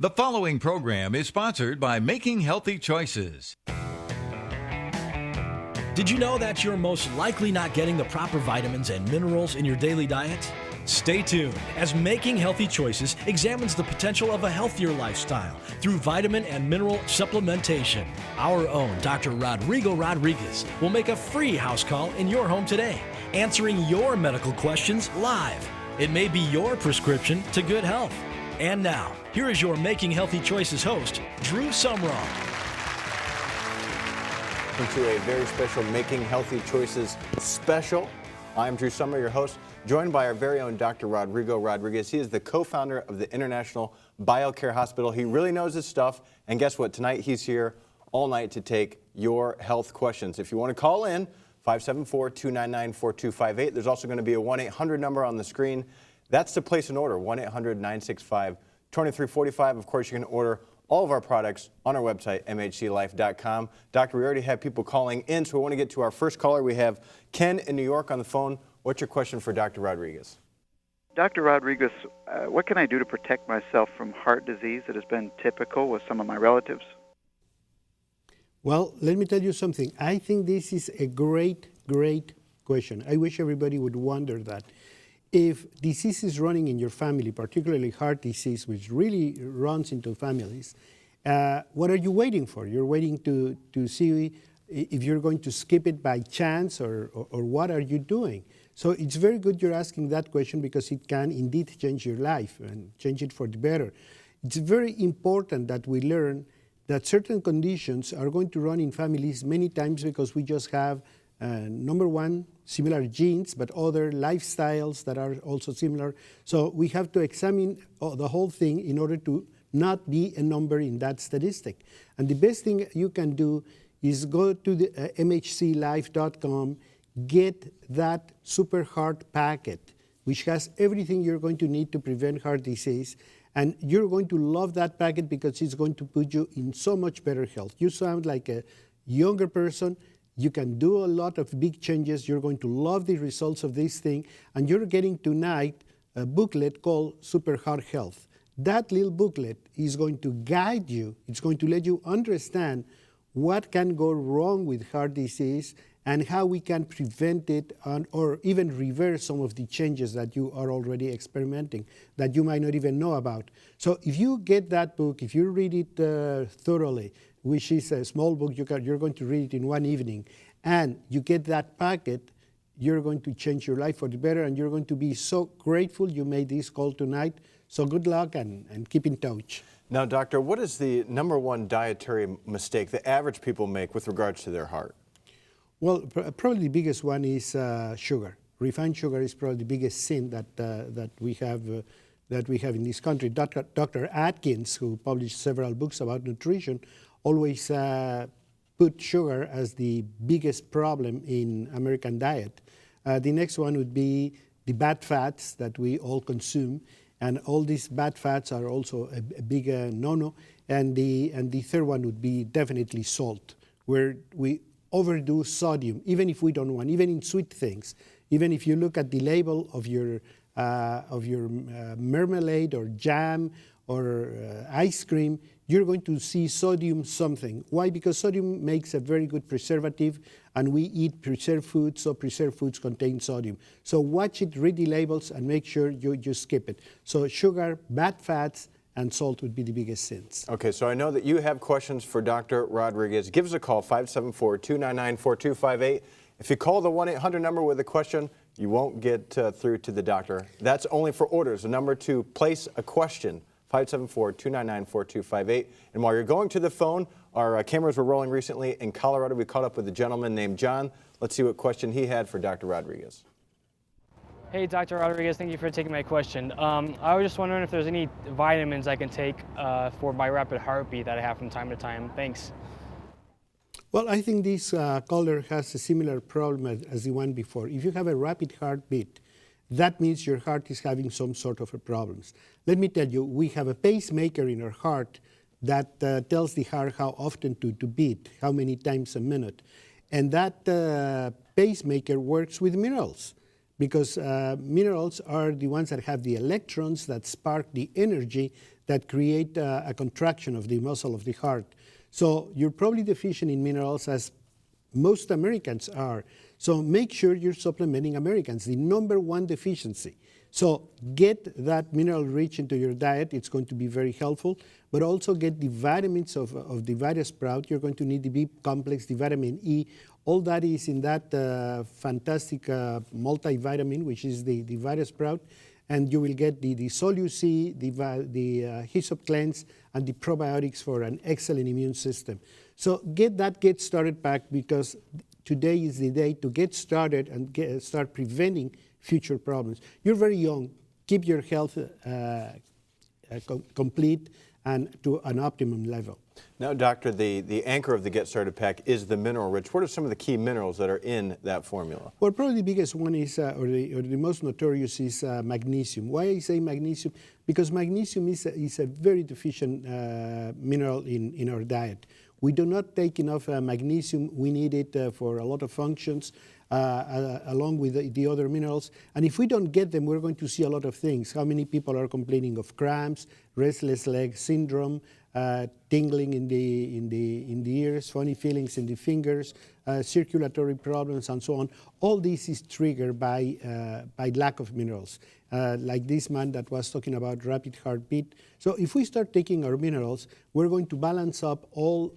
The following program is sponsored by Making Healthy Choices. Did you know that you're most likely not getting the proper vitamins and minerals in your daily diet? Stay tuned as Making Healthy Choices examines the potential of a healthier lifestyle through vitamin and mineral supplementation. Our own Dr. Rodrigo Rodriguez will make a free house call in your home today, answering your medical questions live. It may be your prescription to good health. And now, here is your Making Healthy Choices host, Drew Sumrall. Welcome to a very special Making Healthy Choices special. I'm Drew Summer, your host, joined by our very own Dr. Rodrigo Rodriguez. He is the co-founder of the International BioCare Hospital. He really knows his stuff. And guess what? Tonight he's here all night to take your health questions. If you want to call in, 574-299-4258. There's also going to be a 1-800 number on the screen. That's to place an order, 1-800-965-2345. Of course, you can order all of our products on our website, mhclife.com. Doctor, we already have people calling in, so we want to get to our first caller. We have Ken in New York on the phone. What's your question for Dr. Rodriguez? Dr. Rodriguez, what can I do to protect myself from heart disease that has been typical with some of my relatives? Well, let me tell you something. I think this is a great question. I wish everybody would wonder that. If disease is running in your family, particularly heart disease, which really runs into families, what are you waiting for? You're waiting to see if you're going to skip it by chance, or what are you doing? So it's very good you're asking that question, because it can indeed change your life and change it for the better. It's very important that we learn that certain conditions are going to run in families many times because we just have number one, similar genes, but other lifestyles that are also similar. So we have to examine the whole thing in order to not be a number in that statistic. And the best thing you can do is go to the mhclife.com, get that Super Heart Packet, which has everything you're going to need to prevent heart disease. And you're going to love that packet because it's going to put you in so much better health. You sound like a younger person. You can do a lot of big changes. You're going to love the results of this thing. And you're getting tonight a booklet called Super Heart Health. That little booklet is going to guide you. It's going to let you understand what can go wrong with heart disease and how we can prevent it or even reverse some of the changes that you are already experimenting that you might not even know about. So if you get that book, if you read it thoroughly, which is a small book, you're going to read it in one evening, and you get that packet, you're going to change your life for the better, and you're going to be so grateful you made this call tonight. So good luck and keep in touch. Now, doctor, what is the number one dietary mistake the average people make with regards to their heart? Well, probably the biggest one is sugar. Refined sugar is probably the biggest sin that we have in this country. Dr. Atkins, who published several books about nutrition, always put sugar as the biggest problem in American diet. The next one would be the bad fats that we all consume, and all these bad fats are also a big no-no. And the third one would be definitely salt, where we overdo sodium, even if we don't want, even in sweet things. Even if you look at the label of your marmalade or jam or ice cream, you're going to see sodium something. Why? Because sodium makes a very good preservative, and we eat preserved foods, so preserved foods contain sodium. So watch it, read the labels, and make sure you skip it. So sugar, bad fats, and salt would be the biggest sins. Okay, so I know that you have questions for Dr. Rodriguez. Give us a call, 574-299-4258. If you call the 1-800 number with a question, you won't get through to the doctor. That's only for orders. The number to place a question, 574-299-4258. And while you're going to the phone, our cameras were rolling recently in Colorado. We caught up with a gentleman named John. Let's see what question he had for Dr. Rodriguez. Hey, Dr. Rodriguez, thank you for taking my question. I was just wondering if there's any vitamins I can take for my rapid heartbeat that I have from time to time. Thanks. Well, I think this caller has a similar problem as the one before. If you have a rapid heartbeat, that means your heart is having some sort of a problems. Let me tell you, we have a pacemaker in our heart that tells the heart how often to beat, how many times a minute. And that pacemaker works with minerals, because minerals are the ones that have the electrons that spark the energy that create a contraction of the muscle of the heart. So you're probably deficient in minerals, as most Americans are. So make sure you're supplementing Americans, the #1 deficiency. So get that mineral rich into your diet. It's going to be very helpful. But also get the vitamins of the VitaSprout. You're going to need the B complex, the vitamin E. All that is in that fantastic multivitamin, which is the VitaSprout. And you will get the Sol-UC, the Hyssop Cleanse, and the probiotics for an excellent immune system. So get that Get Started pack, because today is the day to get started and start preventing future problems. You're very young. Keep your health complete and to an optimum level. Now, doctor, the anchor of the Get Started pack is the mineral rich. What are some of the key minerals that are in that formula? Well, probably the biggest one is, or the most notorious is magnesium. Why I say magnesium? Because magnesium is a very deficient mineral in our diet. We do not take enough magnesium. We need it for a lot of functions, along with the other minerals. And if we don't get them, we're going to see a lot of things. How many people are complaining of cramps, restless leg syndrome, tingling in the ears, funny feelings in the fingers, circulatory problems, and so on. All this is triggered by lack of minerals. Like this man that was talking about rapid heartbeat. So if we start taking our minerals, we're going to balance up all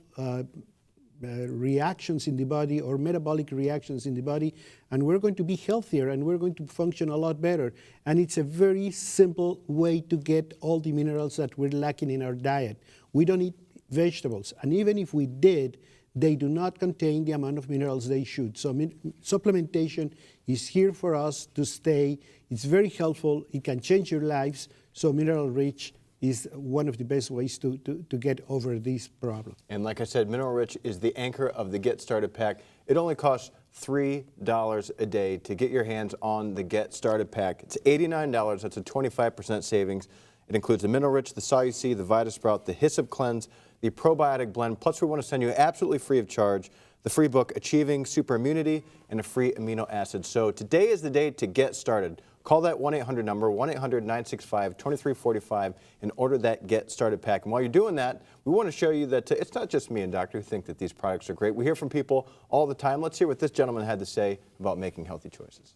reactions in the body, or metabolic reactions in the body, and we're going to be healthier and we're going to function a lot better. And it's a very simple way to get all the minerals that we're lacking in our diet. We don't eat vegetables, and even if we did, they do not contain the amount of minerals they should. So supplementation is here for us to stay. It's very helpful. It can change your lives. So mineral rich is one of the best ways to get over this problem. And like I said, mineral rich is the anchor of the Get Started pack. It only costs $3 a day to get your hands on the Get Started pack. It's $89. That's a 25% savings. It includes the mineral rich, the Sol-UC, the VitaSprout, the Hyssop Cleanse, the probiotic blend. Plus, we want to send you absolutely free of charge the free book, Achieving Superimmunity, and a free amino acid. So today is the day to get started. Call that 1-800 number, 1-800-965-2345, and order that Get Started pack. And while you're doing that, we want to show you that it's not just me and Doctor who think that these products are great. We hear from people all the time. Let's hear what this gentleman had to say about making healthy choices.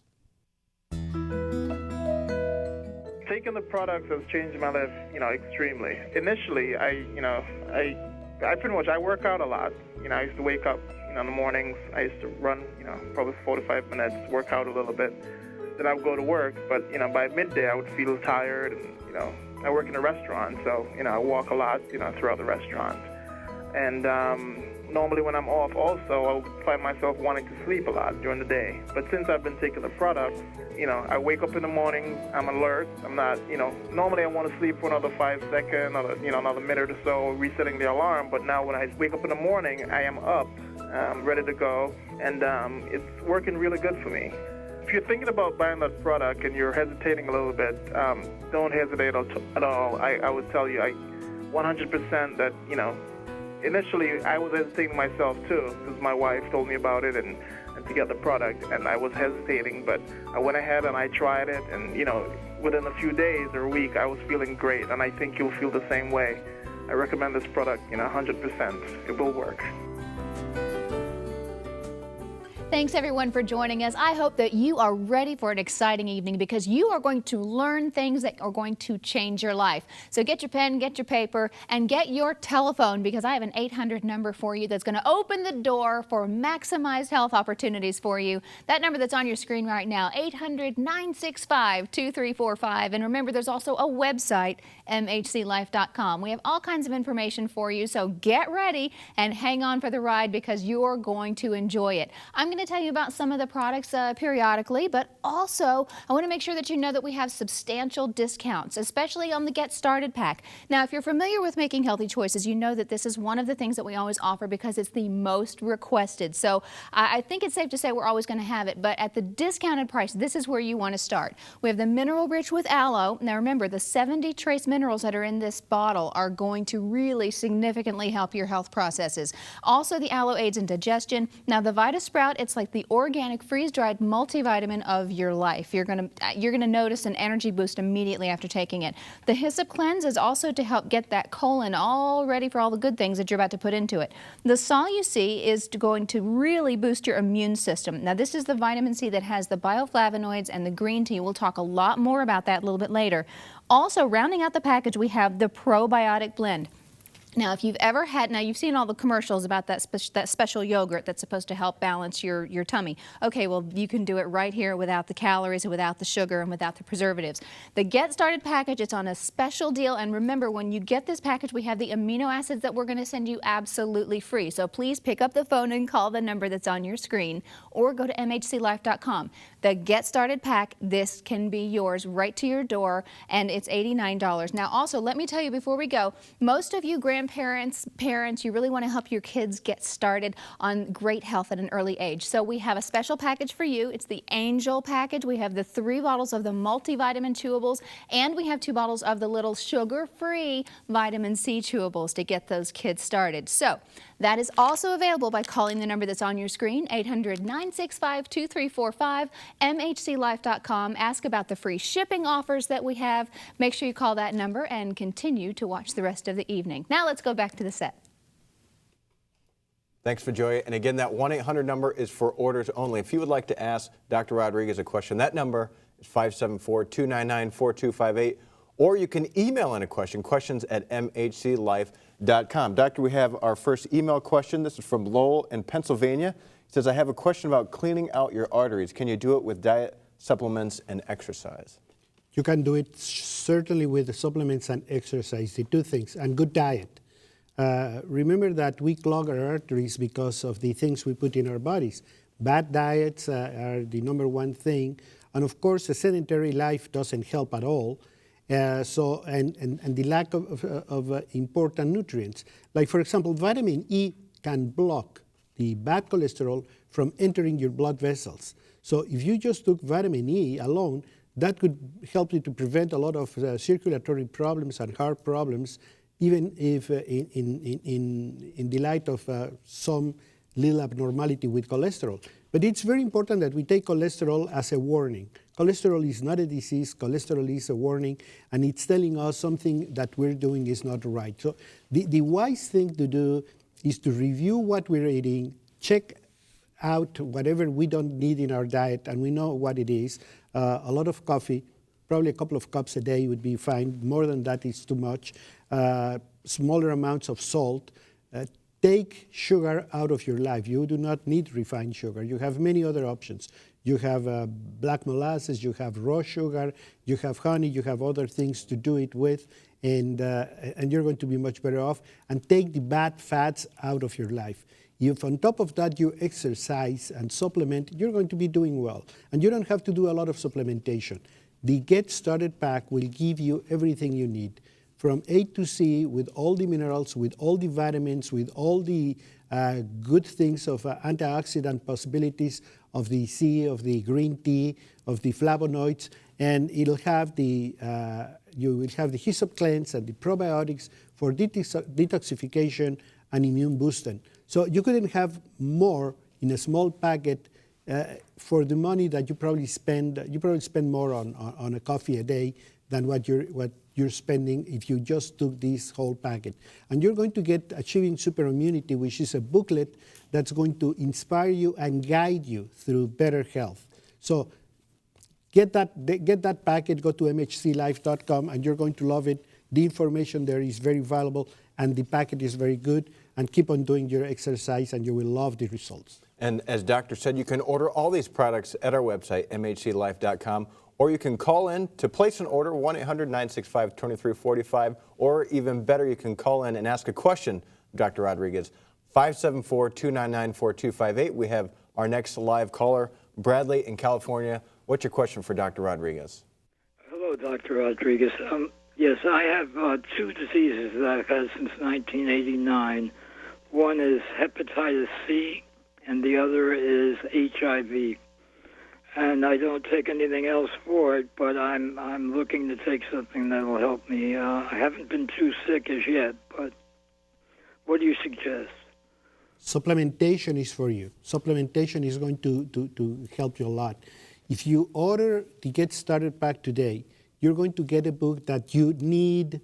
Taking the products has changed my life, extremely. Initially, I work out a lot. I used to wake up, in the mornings. I used to run, probably 4 to 5 minutes, work out a little bit. Then I would go to work, but, by midday I would feel tired, and, I work in a restaurant, so, I walk a lot, throughout the restaurant. And normally when I'm off also, I would find myself wanting to sleep a lot during the day. But since I've been taking the products, I wake up in the morning, I'm alert, I'm not, normally I want to sleep for another 5 seconds, another minute or so, resetting the alarm. But now when I wake up in the morning, I am up, ready to go, and it's working really good for me. If you're thinking about buying that product and you're hesitating a little bit, don't hesitate at all. I would tell you 100% that, initially I was hesitating myself too, because my wife told me about it and to get the product, and I was hesitating, but I went ahead and I tried it, and within a few days or a week I was feeling great, and I think you'll feel the same way. I recommend this product, 100%. It will work. Thanks everyone for joining us. I hope that you are ready for an exciting evening, because you are going to learn things that are going to change your life. So get your pen, get your paper, and get your telephone, because I have an 800 number for you that's going to open the door for maximized health opportunities for you. That number that's on your screen right now, 800-965-2345. And remember, there's also a website, mhclife.com. We have all kinds of information for you, so get ready and hang on for the ride, because you're going to enjoy it. I'm going to tell you about some of the products periodically, but also I want to make sure that you know that we have substantial discounts, especially on the Get Started pack. Now, if you're familiar with Making Healthy Choices, you know that this is one of the things that we always offer because it's the most requested. So I think it's safe to say we're always going to have it, but at the discounted price, this is where you want to start. We have the Mineral Rich with Aloe. Now remember, the 70 trace minerals that are in this bottle are going to really significantly help your health processes. Also, the Aloe aids in digestion. Now the VitaSprout, it's it's like the organic freeze-dried multivitamin of your life. You're gonna notice an energy boost immediately after taking it. The Hyssop Cleanse is also to help get that colon all ready for all the good things that you're about to put into it. The Sol-U-C is going to really boost your immune system. Now, this is the vitamin C that has the bioflavonoids and the green tea. We'll talk a lot more about that a little bit later. Also, rounding out the package, we have the probiotic blend. Now, if you've ever had, now you've seen all the commercials about that special yogurt that's supposed to help balance your tummy. Okay, well, you can do it right here without the calories and without the sugar and without the preservatives. The Get Started package, it's on a special deal. And remember, when you get this package, we have the amino acids that we're going to send you absolutely free. So please pick up the phone and call the number that's on your screen or go to mhclife.com. The Get Started pack, this can be yours right to your door, and it's $89. Now, also, let me tell you before we go, most of you grandparents, parents, you really want to help your kids get started on great health at an early age. So we have a special package for you. It's the Angel package. We have the 3 bottles of the multivitamin chewables, and we have 2 bottles of the little sugar-free vitamin C chewables to get those kids started. So that is also available by calling the number that's on your screen, 800-965-2345, mhclife.com. Ask about the free shipping offers that we have. Make sure you call that number and continue to watch the rest of the evening. Now let's go back to the set. Thanks, Vajoya. And again, that 1-800 number is for orders only. If you would like to ask Dr. Rodriguez a question, that number is 574-299-4258. Or you can email in a question, questions@mhclife.com. Doctor, we have our first email question. This is from Lowell in Pennsylvania. He says, I have a question about cleaning out your arteries. Can you do it with diet, supplements, and exercise? You can do it certainly with the supplements and exercise, the 2 things, and good diet. Remember that we clog our arteries because of the things we put in our bodies. Bad diets are the #1 thing. And of course, a sedentary life doesn't help at all. And the lack of important nutrients. Like, for example, vitamin E can block the bad cholesterol from entering your blood vessels. So if you just took vitamin E alone, that could help you to prevent a lot of circulatory problems and heart problems, even if in the light of some little abnormality with cholesterol. But it's very important that we take cholesterol as a warning. Cholesterol is not a disease, cholesterol is a warning, and it's telling us something that we're doing is not right. So the wise thing to do is to review what we're eating, check out whatever we don't need in our diet, and we know what it is. A lot of coffee, probably a couple of cups a day would be fine. More than that is too much. Smaller amounts of salt. Take sugar out of your life. You do not need refined sugar. You have many other options. You have black molasses, you have raw sugar, you have honey, you have other things to do it with, and you're going to be much better off. And take the bad fats out of your life. If on top of that you exercise and supplement, you're going to be doing well. And you don't have to do a lot of supplementation. The Get Started pack will give you everything you need, from A to Z, with all the minerals, with all the vitamins, with all the good things of antioxidant possibilities of the C, of the green tea, of the flavonoids, and it'll have the you will have the Hyssop Cleanse and the probiotics for detoxification and immune boosting. So you couldn't have more in a small packet for the money that you probably spend. You probably spend more on a coffee a day than what you're spending if you just took this whole packet. And you're going to get Achieving Superimmunity, which is a booklet that's going to inspire you and guide you through better health. So get that packet, go to mhclife.com, and you're going to love it. The information there is very valuable, and the packet is very good. And keep on doing your exercise, and you will love the results. And as Doctor said, you can order all these products at our website, mhclife.com, or you can call in to place an order, 1-800-965-2345, or even better, you can call in and ask a question, Dr. Rodriguez, 574-299-4258. We have our next live caller, Bradley in California. What's your question for Dr. Rodriguez? Hello, Dr. Rodriguez. Yes, I have 2 diseases that I've had since 1989. One is hepatitis C, and the other is HIV. And I don't take anything else for it, but I'm looking to take something that will help me. I haven't been too sick as yet, but what do you suggest? supplementation is for you. Supplementation is going to help you a lot. If you order the Get Started Pack today, you're going to get a book that you need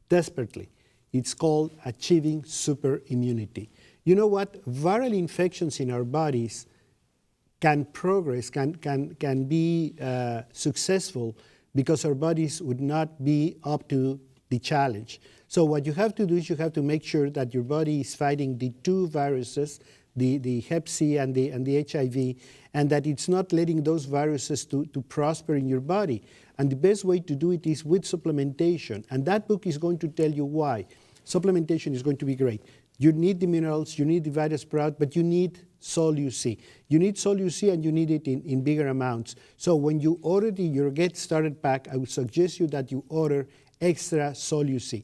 desperately. It's called Achieving Super Immunity. You know what? Viral infections in our bodies can progress, can be successful because our bodies would not be up to the challenge. So what you have to do is you have to make sure that your body is fighting the two viruses, the Hep C and the HIV, and that it's not letting those viruses to prosper in your body. And the best way to do it is with supplementation. And that book is going to tell you why. Supplementation is going to be great. You need the minerals, you need the VitaSprout, but you need Sol-UC. You need Sol-UC and you need it in bigger amounts. So when you order your Get Started Pack, I would suggest you that you order extra Sol-UC.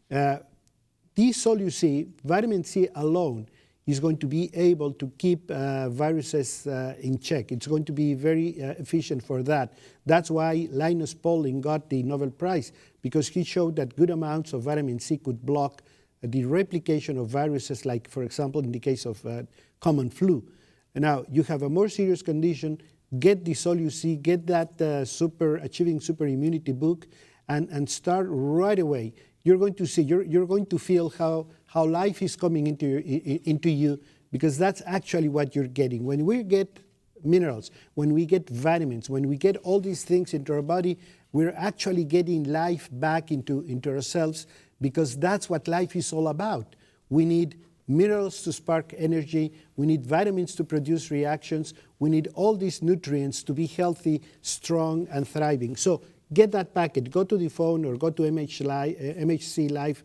This Sol-UC, vitamin C alone, is going to be able to keep viruses in check. It's going to be very efficient for that. That's why Linus Pauling got the Nobel Prize, because he showed that good amounts of vitamin C could block the replication of viruses, like, for example, in the case of common flu. Now, you have a more serious condition, get the Sol-UC, get that Achieving Super Immunity book, and start right away. You're going to see, you're going to feel how life is coming into you, because that's actually what you're getting. When we get minerals, when we get vitamins, when we get all these things into our body, we're actually getting life back into ourselves, because that's what life is all about. We need minerals to spark energy, we need vitamins to produce reactions, we need all these nutrients to be healthy, strong, and thriving. So get that packet, go to the phone or go to mhclife.com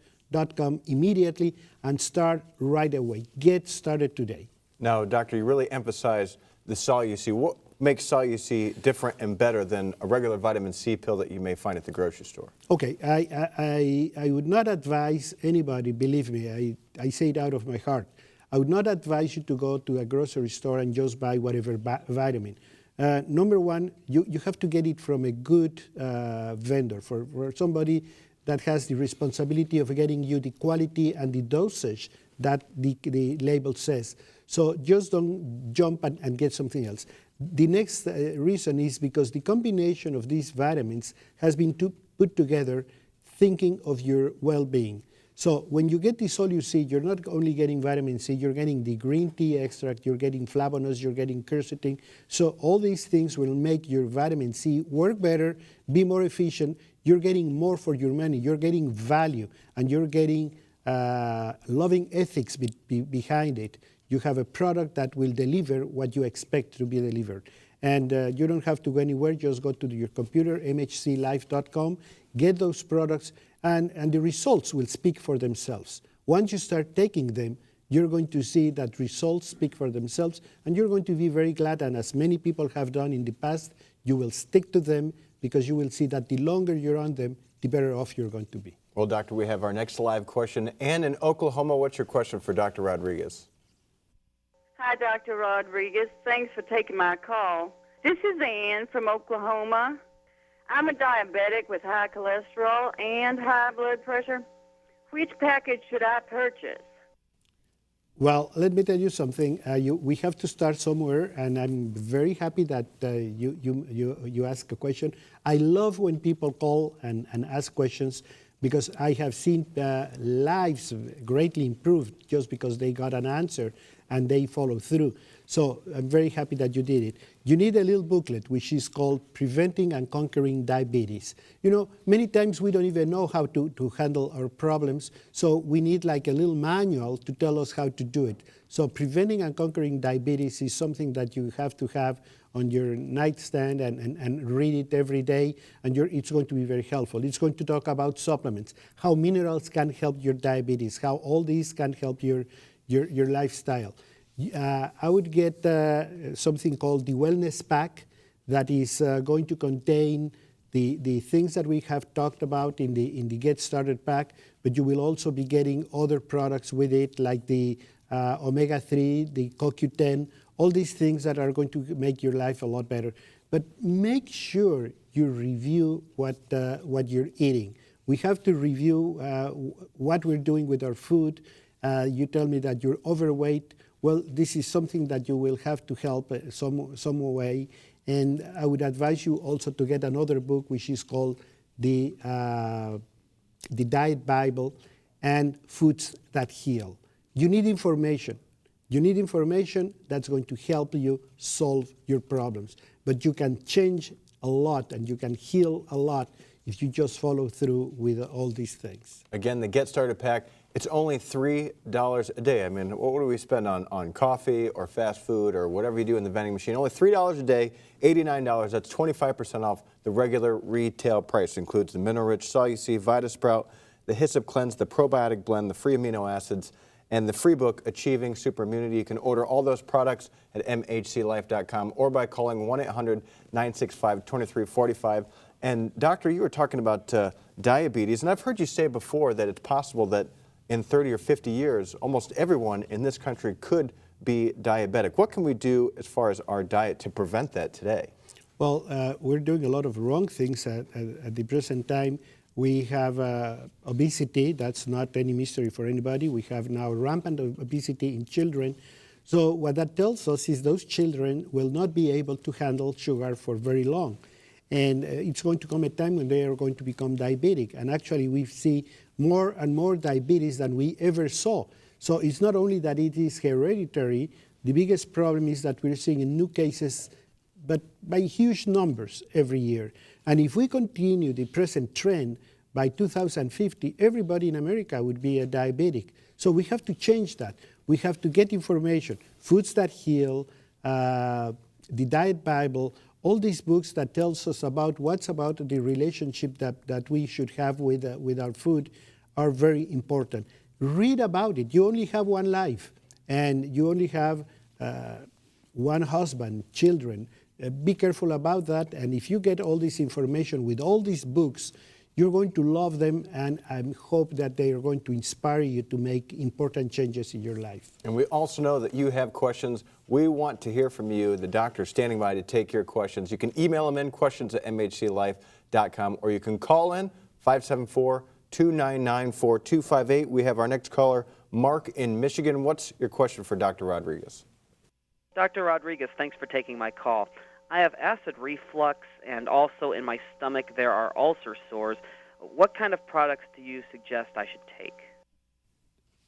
immediately and start right away. Get started today. Now, doctor, you really emphasize the Sol-UC. What makes Sol-UC different and better than a regular vitamin C pill that you may find at the grocery store? Okay, I would not advise anybody, believe me, I say it out of my heart, I would not advise you to go to a grocery store and just buy whatever vitamin. Number one, you have to get it from a good vendor, for somebody that has the responsibility of getting you the quality and the dosage that the label says. So just don't jump and get something else. The next reason is because the combination of these vitamins has been put together thinking of your well-being. So when you get the Sol-UC, you're not only getting vitamin C, you're getting the green tea extract, you're getting flavonoids, you're getting quercetin. So all these things will make your vitamin C work better, be more efficient. You're getting more for your money. You're getting value, and you're getting loving ethics behind it. You have a product that will deliver what you expect to be delivered. And you don't have to go anywhere. Just go to your computer, mhclife.com, get those products, and the results will speak for themselves. Once you start taking them, you're going to see that results speak for themselves, and you're going to be very glad, and as many people have done in the past, you will stick to them, because you will see that the longer you're on them, the better off you're going to be. Well, doctor, we have our next live question. Ann in Oklahoma, what's your question for Dr. Rodriguez? Hi, Dr. Rodriguez. Thanks for taking my call. This is Ann from Oklahoma. I'm a diabetic with high cholesterol and high blood pressure. Which package should I purchase? Well, let me tell you something. We have to start somewhere, and I'm very happy that you ask a question. I love when people call and ask questions, because I have seen lives greatly improved just because they got an answer and they follow through. So I'm very happy that you did it. You need a little booklet which is called Preventing and Conquering Diabetes. You know, many times we don't even know how to handle our problems, so we need like a little manual to tell us how to do it. So Preventing and Conquering Diabetes is something that you have to have on your nightstand and read it every day, and it's going to be very helpful. It's going to talk about supplements, how minerals can help your diabetes, how all these can help your lifestyle. I would get something called the Wellness Pack that is going to contain the things that we have talked about in the Get Started Pack, but you will also be getting other products with it, like the omega-3, the CoQ10, all these things that are going to make your life a lot better. But make sure you review what you're eating. We have to review what we're doing with our food. you tell me that you're overweight. Well, this is something that you will have to help some way. And I would advise you also to get another book, which is called the Diet Bible and Foods That Heal. You need information. You need information that's going to help you solve your problems. But you can change a lot and you can heal a lot if you just follow through with all these things. Again, the Get Started Pack, it's only $3 a day. I mean, what do we spend on coffee or fast food or whatever you do in the vending machine? Only $3 a day, $89. That's 25% off the regular retail price. It includes the Mineral Rich Sol-U-C, VitaSprout, the Hyssop Cleanse, the Probiotic Blend, the free amino acids, and the free book, Achieving Super Immunity. You can order all those products at mhclife.com or by calling 1-800-965-2345. And doctor, you were talking about diabetes, and I've heard you say before that it's possible that in 30 or 50 years, almost everyone in this country could be diabetic. What can we do as far as our diet to prevent that today? Well, we're doing a lot of wrong things at the present time. We have obesity. That's not any mystery for anybody. We have now rampant obesity in children. So what that tells us is those children will not be able to handle sugar for very long. And it's going to come a time when they are going to become diabetic. And actually, we see more and more diabetes than we ever saw. So it's not only that it is hereditary. The biggest problem is that we're seeing in new cases, but by huge numbers every year. And if we continue the present trend, by 2050, everybody in America would be a diabetic. So we have to change that. We have to get information. Foods That Heal, the Diet Bible, all these books that tells us about what's about the relationship that we should have with our food are very important. Read about it. You only have one life, and you only have one husband, children. Be careful about that, and if you get all this information with all these books, you're going to love them, and I hope that they are going to inspire you to make important changes in your life. And we also know that you have questions. We want to hear from you. The doctor is standing by to take your questions. You can email them in, questions@mhclife.com, or you can call in 574-299-4258. We have our next caller, Mark in Michigan. What's your question for Dr. Rodriguez? Dr. Rodriguez, thanks for taking my call. I have acid reflux, and also in my stomach there are ulcer sores. What kind of products do you suggest I should take?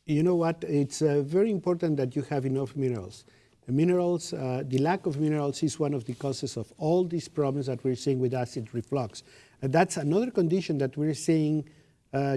You know what? It's very important that you have enough minerals. Minerals, the lack of minerals is one of the causes of all these problems that we're seeing with acid reflux. That's another condition that we're seeing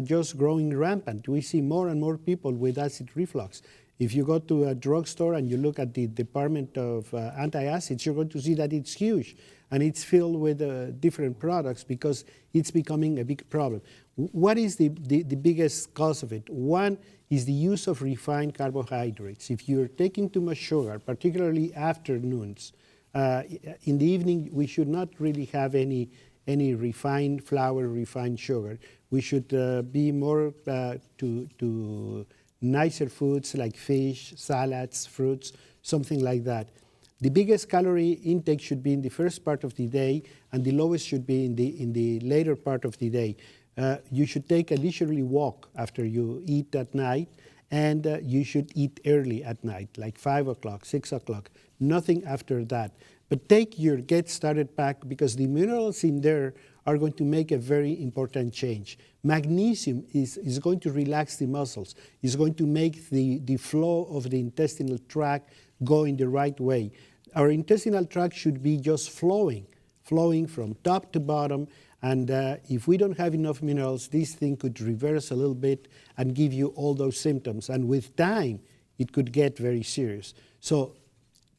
just growing rampant. We see more and more people with acid reflux. If you go to a drugstore and you look at the department of antacids, you're going to see that it's huge and it's filled with different products because it's becoming a big problem. What is the biggest cause of it? One is the use of refined carbohydrates. If you're taking too much sugar, particularly afternoons, in the evening we should not really have any refined flour, refined sugar. We should be more to nicer foods like fish, salads, fruits, something like that. The biggest calorie intake should be in the first part of the day, and the lowest should be in the later part of the day. You should take a leisurely walk after you eat at night, and you should eat early at night, like 5 o'clock, 6 o'clock, nothing after that. But take your Get Started Pack because the minerals in there are going to make a very important change. Magnesium is going to relax the muscles. It's going to make the flow of the intestinal tract go in the right way. Our intestinal tract should be just flowing from top to bottom. And if we don't have enough minerals, this thing could reverse a little bit and give you all those symptoms. And with time, it could get very serious. So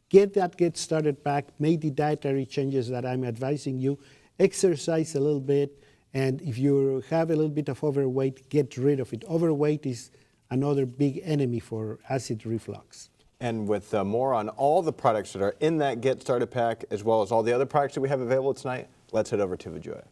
get that Get Started Pack, make the dietary changes that I'm advising you, exercise a little bit, and if you have a little bit of overweight, get rid of it. Overweight is another big enemy for acid reflux. And with more on all the products that are in that Get Started Pack, as well as all the other products that we have available tonight, let's head over to Vijoya.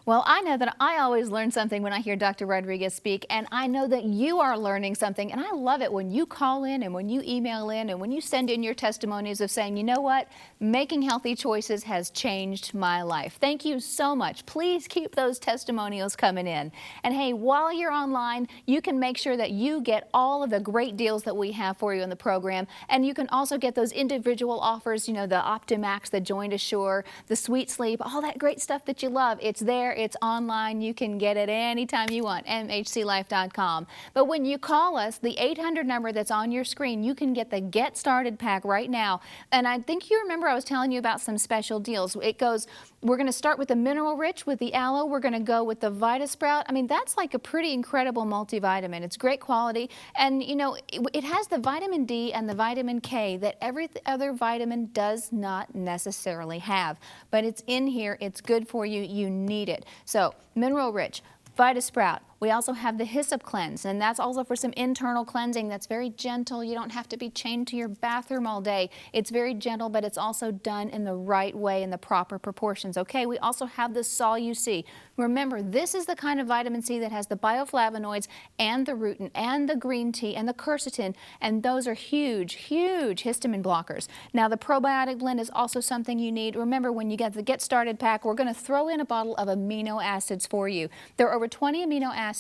Well, I know that I always learn something when I hear Dr. Rodriguez speak, and I know that you are learning something, and I love it when you call in and when you email in and when you send in your testimonies of saying, you know what, making healthy choices has changed my life. Thank you so much. Please keep those testimonials coming in. And hey, while you're online, you can make sure that you get all of the great deals that we have for you in the program, and you can also get those individual offers, you know, the Optimax, the Joint Assure, the Sweet Sleep, all that great stuff that you love. It's there. It's online. You can get it anytime you want, mhclife.com. But when you call us, the 800 number that's on your screen, you can get the Get Started pack right now. And I think you remember I was telling you about some special deals. It goes, we're going to start with the Mineral Rich with the aloe. We're going to go with the VitaSprout. I mean, that's like a pretty incredible multivitamin. It's great quality. And, you know, it has the vitamin D and the vitamin K that every other vitamin does not necessarily have. But it's in here. It's good for you. You need it. So, Mineral Rich, VitaSprout. We also have the Hyssop Cleanse, and that's also for some internal cleansing that's very gentle. You don't have to be chained to your bathroom all day. It's very gentle, but it's also done in the right way, in the proper proportions. Okay, we also have the Sol-U-C. Remember, this is the kind of vitamin C that has the bioflavonoids and the rutin and the green tea and the quercetin, and those are huge, huge histamine blockers. Now, the probiotic blend is also something you need. Remember, when you get the Get Started pack, we're going to throw in a bottle of amino acids for you. There are over 20 amino acids.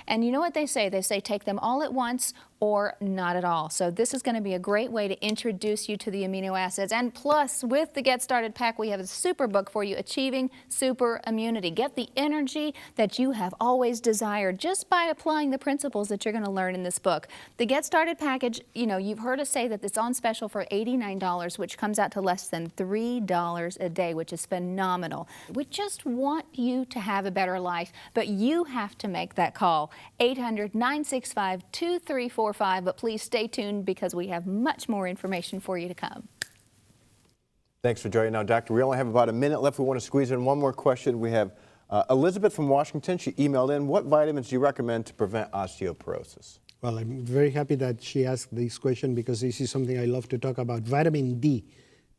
And you know what they say? They say take them all at once or not at all. So this is going to be a great way to introduce you to the amino acids. And plus, with the Get Started pack, we have a super book for you, Achieving Super Immunity. Get the energy that you have always desired just by applying the principles that you're going to learn in this book. The Get Started package, you know, you've heard us say that it's on special for $89, which comes out to less than $3 a day, which is phenomenal. We just want you to have a better life, but you have to make that call. 800-965-2345. But please stay tuned because we have much more information for you to come. Thanks for joining. Now, Doctor, we only have about a minute left. We want to squeeze in one more question. We have Elizabeth from Washington. She emailed in, what vitamins do you recommend to prevent osteoporosis? Well, I'm very happy that she asked this question because this is something I love to talk about. Vitamin D.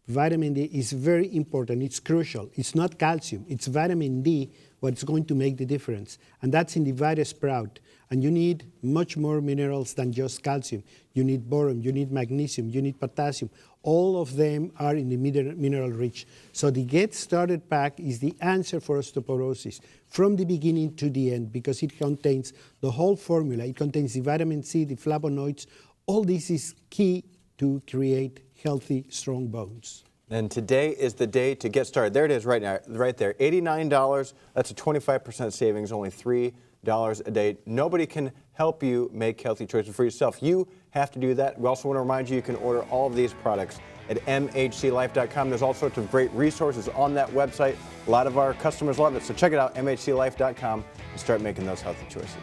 Vitamin D is very important. It's crucial. It's not calcium. It's vitamin D what's going to make the difference. And that's in the VitaSprout. And you need much more minerals than just calcium. You need boron, you need magnesium, you need potassium. All of them are in the mineral rich. So the Get Started pack is the answer for osteoporosis from the beginning to the end because it contains the whole formula. It contains the vitamin C, the flavonoids. All this is key to create healthy, strong bones. And today is the day to get started. There it is right now, right there. $89, that's a 25% savings, only $3 a day. Nobody can help you make healthy choices for yourself. You have to do that. We also want to remind you, you can order all of these products at mhclife.com. There's all sorts of great resources on that website. A lot of our customers love it, so check it out, mhclife.com, and start making those healthy choices.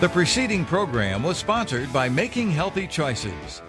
The preceding program was sponsored by Making Healthy Choices.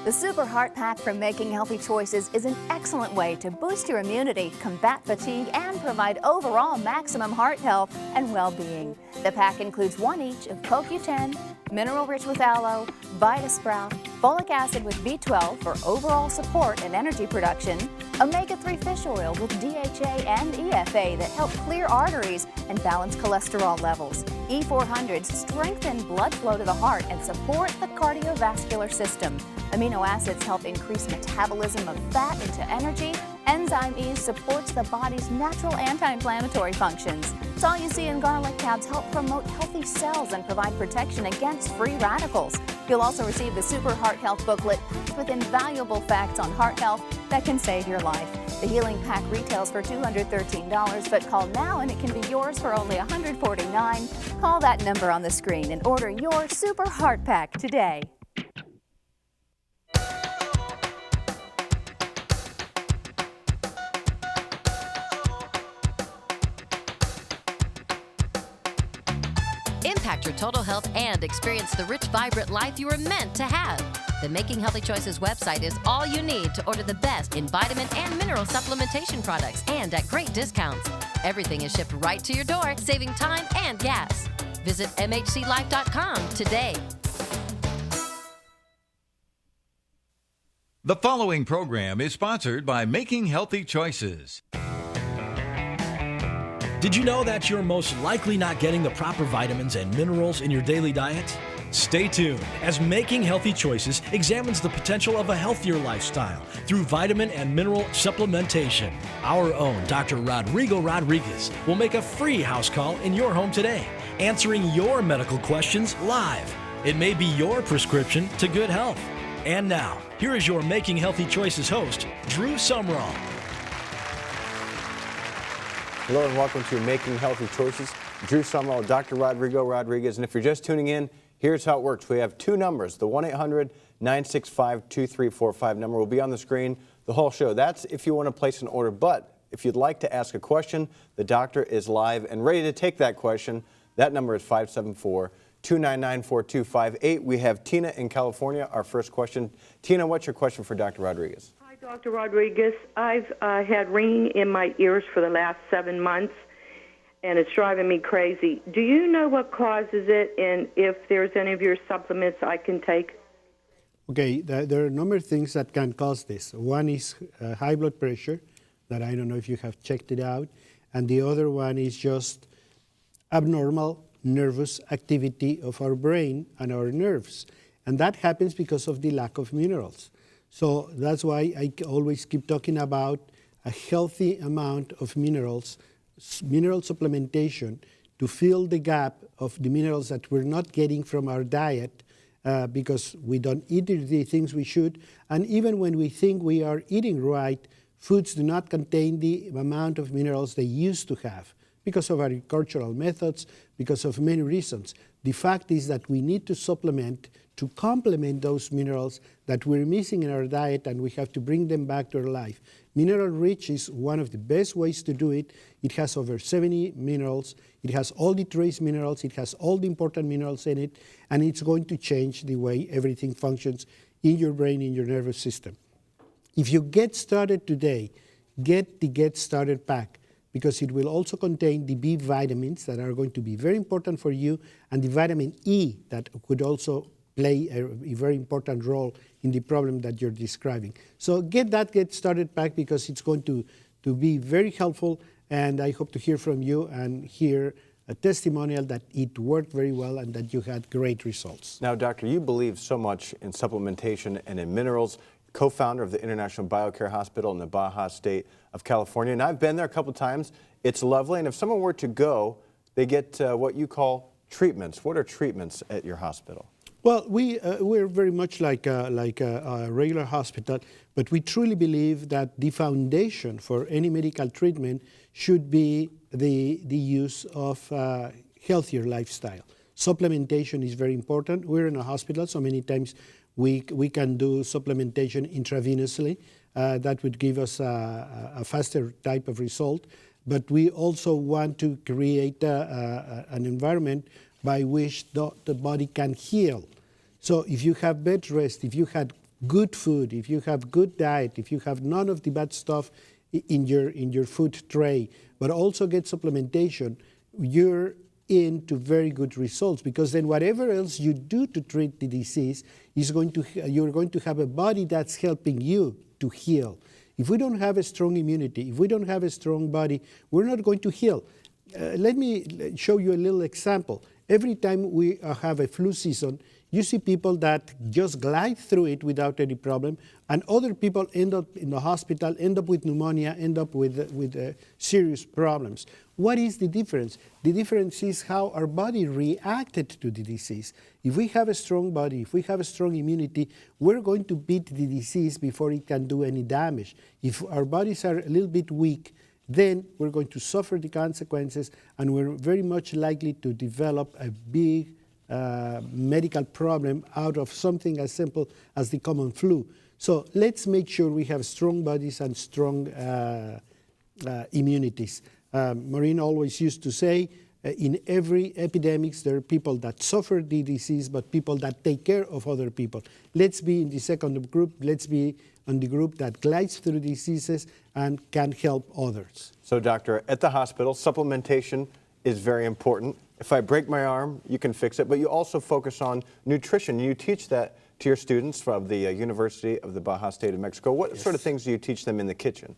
The Super Heart Pack from Making Healthy Choices is an excellent way to boost your immunity, combat fatigue, and provide overall maximum heart health and well-being. The pack includes one each of CoQ10, Mineral Rich with Aloe, VitaSprout, folic acid with B12 for overall support and energy production, omega-3 fish oil with DHA and EFA that help clear arteries and balance cholesterol levels, E400s strengthen blood flow to the heart and support the cardiovascular system. Amino acids help increase metabolism of fat into energy. Enzyme E supports the body's natural anti-inflammatory functions. Sol-U-C and garlic tabs help promote healthy cells and provide protection against free radicals. You'll also receive the Super Heart Health booklet packed with invaluable facts on heart health that can save your life. The Healing Pack retails for $213, but call now and it can be yours for only $149. Call that number on the screen and order your Super Heart Pack today. Impact your total health and experience the rich, vibrant life you were meant to have. The Making Healthy Choices website is all you need to order the best in vitamin and mineral supplementation products and at great discounts. Everything is shipped right to your door, saving time and gas. Visit mhclife.com today. The following program is sponsored by Making Healthy Choices. Did you know that you're most likely not getting the proper vitamins and minerals in your daily diet? Stay tuned as Making Healthy Choices examines the potential of a healthier lifestyle through vitamin and mineral supplementation. Our own Dr. Rodrigo Rodriguez will make a free house call in your home today, answering your medical questions live. It may be your prescription to good health. And now, here is your Making Healthy Choices host, Drew Sumrall. Hello and welcome to Making Healthy Choices. Drew Sumrall, Dr. Rodrigo Rodriguez. And if you're just tuning in, here's how it works. We have two numbers. The 1-800-965-2345 number will be on the screen the whole show. That's if you want to place an order. But if you'd like to ask a question, the doctor is live and ready to take that question. That number is 574-299-4258. We have Tina in California, our first question. Tina, what's your question for Dr. Rodriguez? Hi, Dr. Rodriguez. I've had ringing in my ears for the last 7 months, and it's driving me crazy. Do you know what causes it, and if there's any of your supplements I can take? Okay, there are a number of things that can cause this. One is high blood pressure, that I don't know if you have checked it out, and the other one is just abnormal nervous activity of our brain and our nerves. And that happens because of the lack of minerals. So that's why I always keep talking about a healthy amount of minerals, mineral supplementation, to fill the gap of the minerals that we're not getting from our diet because we don't eat the things we should. And even when we think we are eating right, foods do not contain the amount of minerals they used to have because of agricultural methods, because of many reasons. The fact is that we need to supplement to complement those minerals that we're missing in our diet, and we have to bring them back to our life. Mineral Rich is one of the best ways to do it. It has over 70 minerals. It has all the trace minerals. It has all the important minerals in it, and it's going to change the way everything functions in your brain, in your nervous system. If you get started today, get the Get Started Pack, because it will also contain the B vitamins that are going to be very important for you, and the vitamin E that could also play a very important role in the problem that you're describing. So get that Get Started Pack because it's going to be very helpful, and I hope to hear from you and hear a testimonial that it worked very well and that you had great results. Now, Doctor, you believe so much in supplementation and in minerals, co-founder of the International BioCare Hospital in the Baja State of California, and I've been there a couple times. It's lovely, and if someone were to go, they get what you call treatments. What are treatments at your hospital? Well, we're very much like a regular hospital, but we truly believe that the foundation for any medical treatment should be the use of healthier lifestyle. Supplementation is very important. We're in a hospital, so many times we can do supplementation intravenously. That would give us a faster type of result. But we also want to create an environment by which the body can heal. So if you have bed rest, if you had good food, if you have good diet, if you have none of the bad stuff in your food tray, but also get supplementation, you're into very good results, because then whatever else you do to treat the disease you're going to have a body that's helping you to heal. If we don't have a strong immunity, if we don't have a strong body, we're not going to heal. Let me show you a little example. Every time we have a flu season, You see people that just glide through it without any problem, and other people end up in the hospital, end up with pneumonia, end up with serious problems. What is the difference? The difference is how our body reacted to the disease. If we have a strong body, if we have a strong immunity, we're going to beat the disease before it can do any damage. If our bodies are a little bit weak, then we're going to suffer the consequences, and we're very much likely to develop a big medical problem out of something as simple as the common flu. So let's make sure we have strong bodies and strong immunities. Maureen always used to say, in every epidemic, there are people that suffer the disease, but people that take care of other people. Let's be in the second group. Let's be on the group that glides through diseases and can help others. So, doctor, at the hospital, supplementation is very important. If I break my arm, you can fix it, but you also focus on nutrition. You teach that to your students from the University of the Baja State of Mexico. What sort of things do you teach them in the kitchen?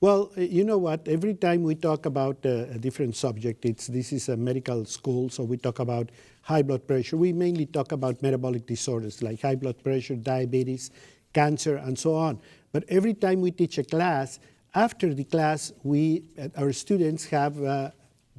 Well, you know what? Every time we talk about a different subject, this is a medical school, so we talk about high blood pressure. We mainly talk about metabolic disorders like high blood pressure, diabetes, cancer, and so on. But every time we teach a class, after the class, our students have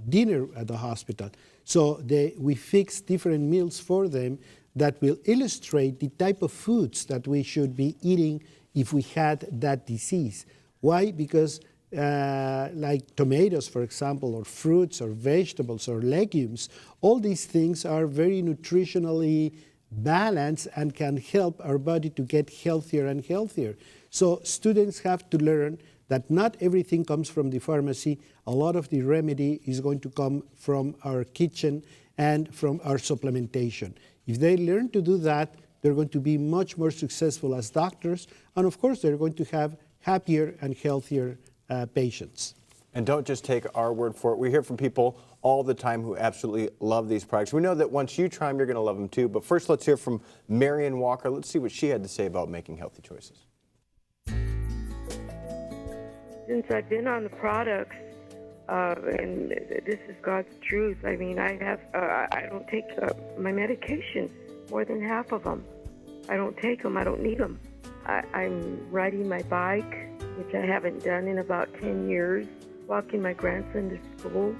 dinner at the hospital. So we fix different meals for them that will illustrate the type of foods that we should be eating if we had that disease. Why? Because like tomatoes, for example, or fruits, or vegetables, or legumes, all these things are very nutritionally balanced and can help our body to get healthier and healthier. So students have to learn that not everything comes from the pharmacy. A lot of the remedy is going to come from our kitchen and from our supplementation. If they learn to do that, they're going to be much more successful as doctors, and of course they're going to have happier and healthier patients. And don't just take our word for it. We hear from people all the time who absolutely love these products. We know that once you try them, you're going to love them too. But first, let's hear from Marion Walker. Let's see what she had to say about making healthy choices. Since I've been on the products, and this is God's truth, I mean, I don't take my medication, more than half of them. I don't take them. I don't need them. I'm riding my bike, which I haven't done in about 10 years, walking my grandson to school,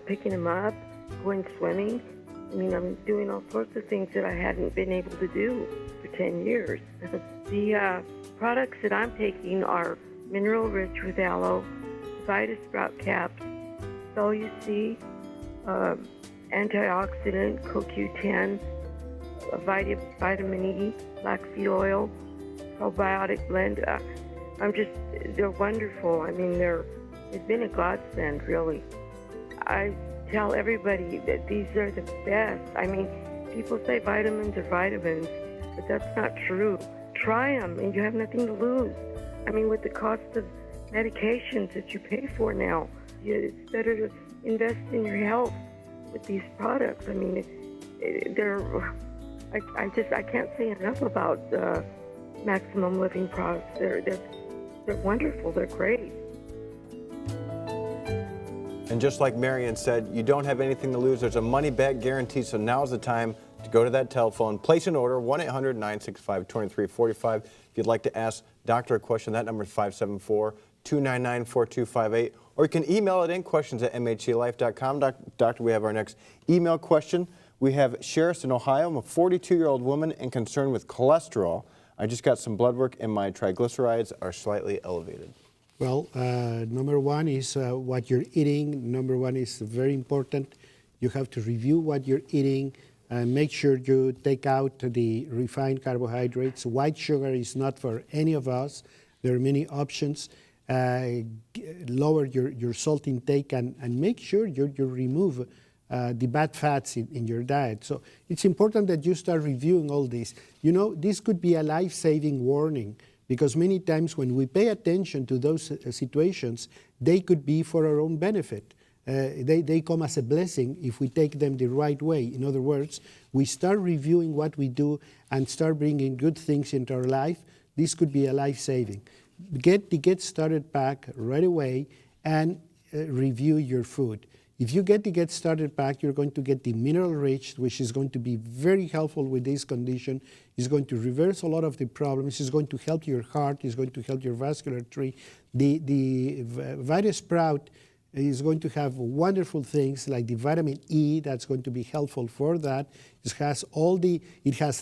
picking him up, going swimming. I mean, I'm doing all sorts of things that I hadn't been able to do for 10 years. The products that I'm taking are Mineral Rich with Aloe, Vitasprout Caps, Sol-U-C, Antioxidant, CoQ10, Vitamin E, Flaxseed Oil, Probiotic Blend. They're wonderful. I mean, it's been a godsend, really. I tell everybody that these are the best. I mean, people say vitamins are vitamins, but that's not true. Try them, and you have nothing to lose. I mean, with the cost of medications that you pay for now, it's better to invest in your health with these products. I mean, I can't say enough about Maximum Living products. They're wonderful. They're great. And just like Marion said, you don't have anything to lose. There's a money-back guarantee, so now's the time to go to that telephone, place an order, 1-800-965-2345. If you'd like to ask Doctor a question, that number is 574-299-4258. Or you can email it in, questions@mhclife.com. Doctor, we have our next email question. We have Sheriff in Ohio. I'm a 42-year-old woman and concerned with cholesterol. I just got some blood work and my triglycerides are slightly elevated. Well, number one is what you're eating. Number one is very important. You have to review what you're eating and make sure you take out the refined carbohydrates. White sugar is not for any of us. There are many options. Lower your salt intake and make sure you remove the bad fats in your diet. So it's important that you start reviewing all this. You know, this could be a life-saving warning, because many times when we pay attention to those situations, they could be for our own benefit. They come as a blessing if we take them the right way. In other words, we start reviewing what we do and start bringing good things into our life. This could be a life-saving. Get the Get Started pack right away and review your food. If you get the Get Started Pack, you're going to get the Mineral Rich, which is going to be very helpful with this condition. It's going to reverse a lot of the problems. It's going to help your heart. It's going to help your vascular tree. The Vita Sprout is going to have wonderful things like the vitamin E that's going to be helpful for that. It has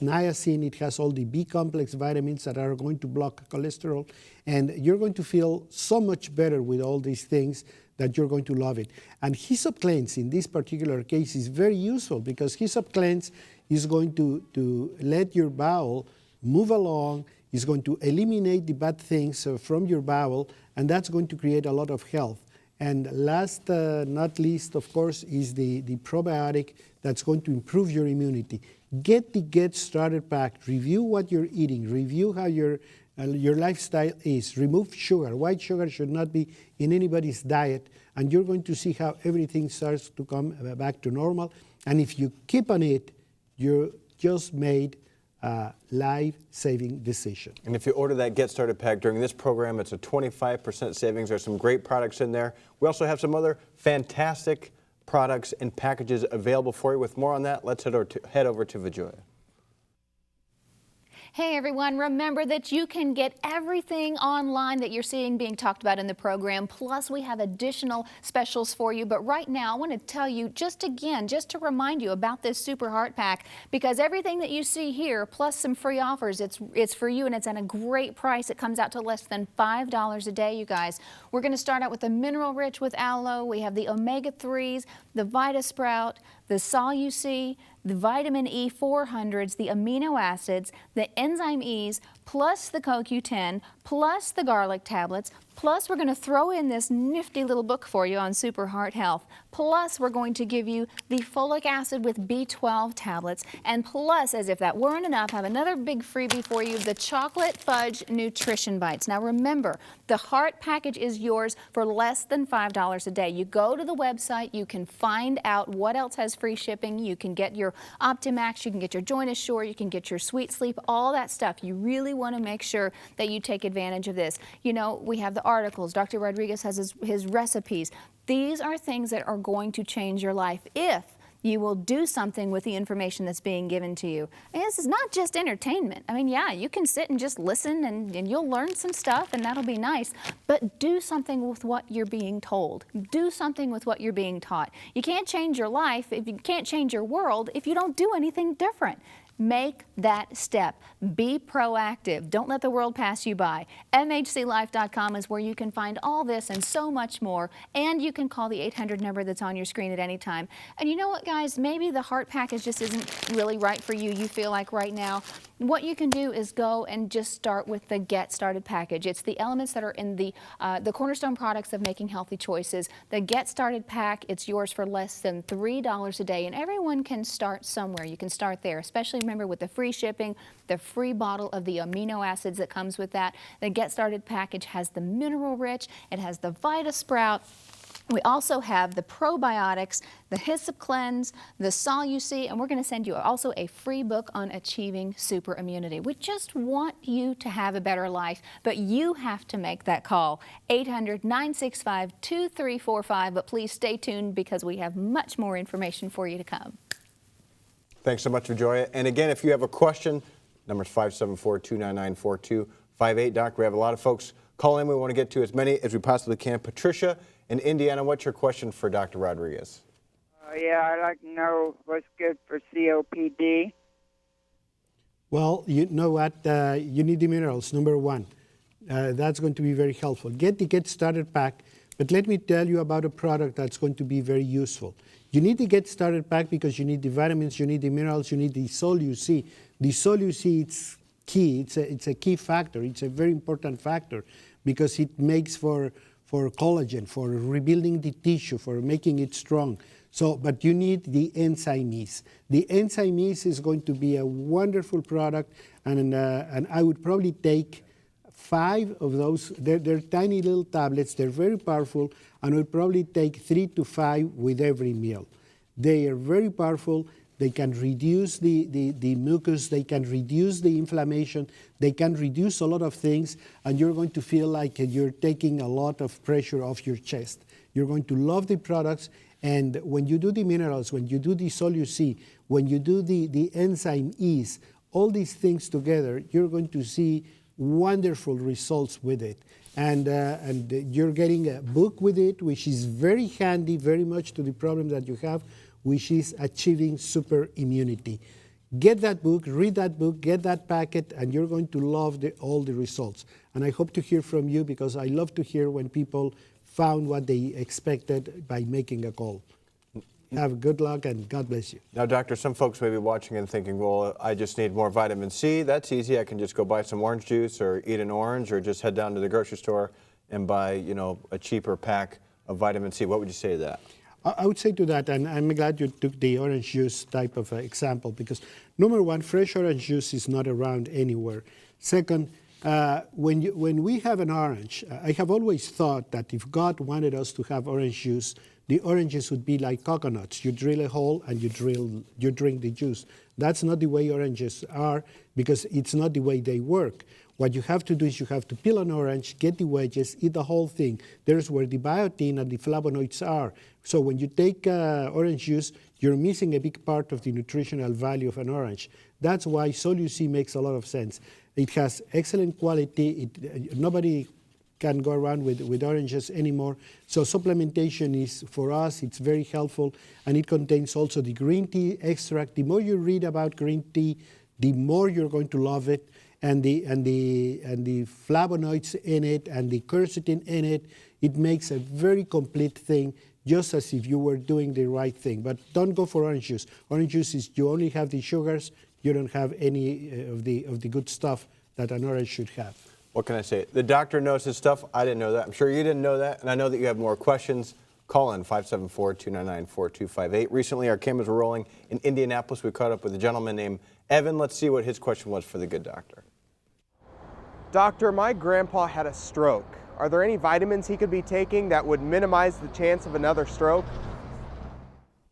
niacin, it has all the B complex vitamins that are going to block cholesterol, and you're going to feel so much better with all these things that you're going to love it. And Hyssop Cleanse in this particular case is very useful because Hyssop Cleanse is going to let your bowel move along, is going to eliminate the bad things from your bowel, and that's going to create a lot of health. And last not least, of course, is the probiotic that's going to improve your immunity. Get the Get Started Pack. Review what you're eating. Review how your lifestyle is. Remove sugar. White sugar should not be in anybody's diet. And you're going to see how everything starts to come back to normal. And if you keep on it, you just made a life-saving decision. And if you order that Get Started Pack during this program, it's a 25% savings. There's some great products in there. We also have some other fantastic products and packages available for you. With more on that, let's head over to Vijoya. Hey everyone, remember that you can get everything online that you're seeing being talked about in the program, plus we have additional specials for you. But right now I want to tell you just to remind you about this Super Heart Pack, because everything that you see here plus some free offers, it's for you, and it's at a great price. It comes out to less than $5 a day, you guys. We're going to start out with the Mineral Rich with aloe. We have the omega-3s, the Vita Sprout, the Sol-U-C, the vitamin E 400s, the amino acids, the enzyme E's, plus the CoQ10, plus the garlic tablets, plus we're going to throw in this nifty little book for you on Super Heart Health, plus we're going to give you the folic acid with B12 tablets, and plus, as if that weren't enough, I have another big freebie for you, the Chocolate Fudge Nutrition Bites. Now remember, the Heart Package is yours for less than $5 a day. You go to the website, you can find out what else has free shipping, you can get your Optimax, you can get your Joint Assure, you can get your Sweet Sleep, all that stuff. You really want to make sure that you take advantage of this. You know, we have the articles, Dr. Rodriguez has his recipes. These are things that are going to change your life if you will do something with the information that's being given to you. And this is not just entertainment. I mean, yeah, you can sit and just listen and you'll learn some stuff and that'll be nice, but do something with what you're being told. Do something with what you're being taught. You can't change your life, if you can't change your world, if you don't do anything different. Make that step. Be proactive. Don't let the world pass you by. MHCLife.com is where you can find all this and so much more. And you can call the 800 number that's on your screen at any time. And you know what, guys? Maybe the Heart Package just isn't really right for you. You feel like right now. What you can do is go and just start with the Get Started Package. It's the elements that are in the cornerstone products of making healthy choices. The Get Started Pack, it's yours for less than $3 a day. And everyone can start somewhere. You can start there, especially remember with the free shipping, the free bottle of the amino acids that comes with that. The Get Started Package has the Mineral Rich, it has the Vita Sprout. We also have the probiotics, the Hyssop Cleanse, the Sol-U-C, and we're going to send you also a free book on achieving super immunity. We just want you to have a better life, but you have to make that call. 800-965-2345, but please stay tuned because we have much more information for you to come. Thanks so much, Vijoya. And again, if you have a question, number is 574-299-4258. Doc, we have a lot of folks calling in. We want to get to as many as we possibly can. Patricia in Indiana, what's your question for Dr. Rodriguez? Yeah, I'd like to know what's good for COPD. Well, you know what? You need the minerals, number one. That's going to be very helpful. Get the Get Started Pack, but let me tell you about a product that's going to be very useful. You need the Get Started Pack because you need the vitamins, you need the minerals, you need the Sol-U-C. The Sol-U-C, it's key. It's a key factor. It's a very important factor because it makes for collagen, for rebuilding the tissue, for making it strong. So, but you need the enzyme E's. The enzyme E's is going to be a wonderful product, and I would probably take 5 of those. They're tiny little tablets. They're very powerful, and I would probably take 3 to 5 with every meal. They are very powerful. They can reduce the mucus. They can reduce the inflammation. They can reduce a lot of things, and you're going to feel like you're taking a lot of pressure off your chest. You're going to love the products, And when you do the minerals, when you do the Sol-UC, when you do the enzyme E's, all these things together, you're going to see wonderful results with it. And you're getting a book with it, which is very handy, very much to the problem that you have, which is achieving super immunity. Get that book, read that book, get that packet, and you're going to love all the results. And I hope to hear from you, because I love to hear when people found what they expected by making a call. Have good luck, and God bless you. Now, doctor, some folks may be watching and thinking, well, I just need more vitamin C. That's easy. I can just go buy some orange juice or eat an orange, or just head down to the grocery store and buy, a cheaper pack of vitamin C. What would you say to that? I would say to that, and I'm glad you took the orange juice type of example, because number one, fresh orange juice is not around anywhere. Second, when we have an orange, I have always thought that if God wanted us to have orange juice, the oranges would be like coconuts. You drill a hole and you drink the juice. That's not the way oranges are, because it's not the way they work. What you have to do is you have to peel an orange, get the wedges, eat the whole thing. There's where the biotin and the flavonoids are. So when you take orange juice, you're missing a big part of the nutritional value of an orange. That's why Sol-UC makes a lot of sense. It has excellent quality. Nobody can go around with oranges anymore. So supplementation is, for us, it's very helpful. And it contains also the green tea extract. The more you read about green tea, the more you're going to love it. And the flavonoids in it and the quercetin in it, it makes a very complete thing, just as if you were doing the right thing. But don't go for orange juice. Orange juice is, you only have the sugars, you don't have any of the good stuff that an orange should have. What can I say? The doctor knows his stuff. I didn't know that. I'm sure you didn't know that. And I know that you have more questions. Call in 574-299-4258. Recently, our cameras were rolling in Indianapolis. We caught up with a gentleman named Evan. Let's see what his question was for the good doctor. Doctor, my grandpa had a stroke. Are there any vitamins he could be taking that would minimize the chance of another stroke?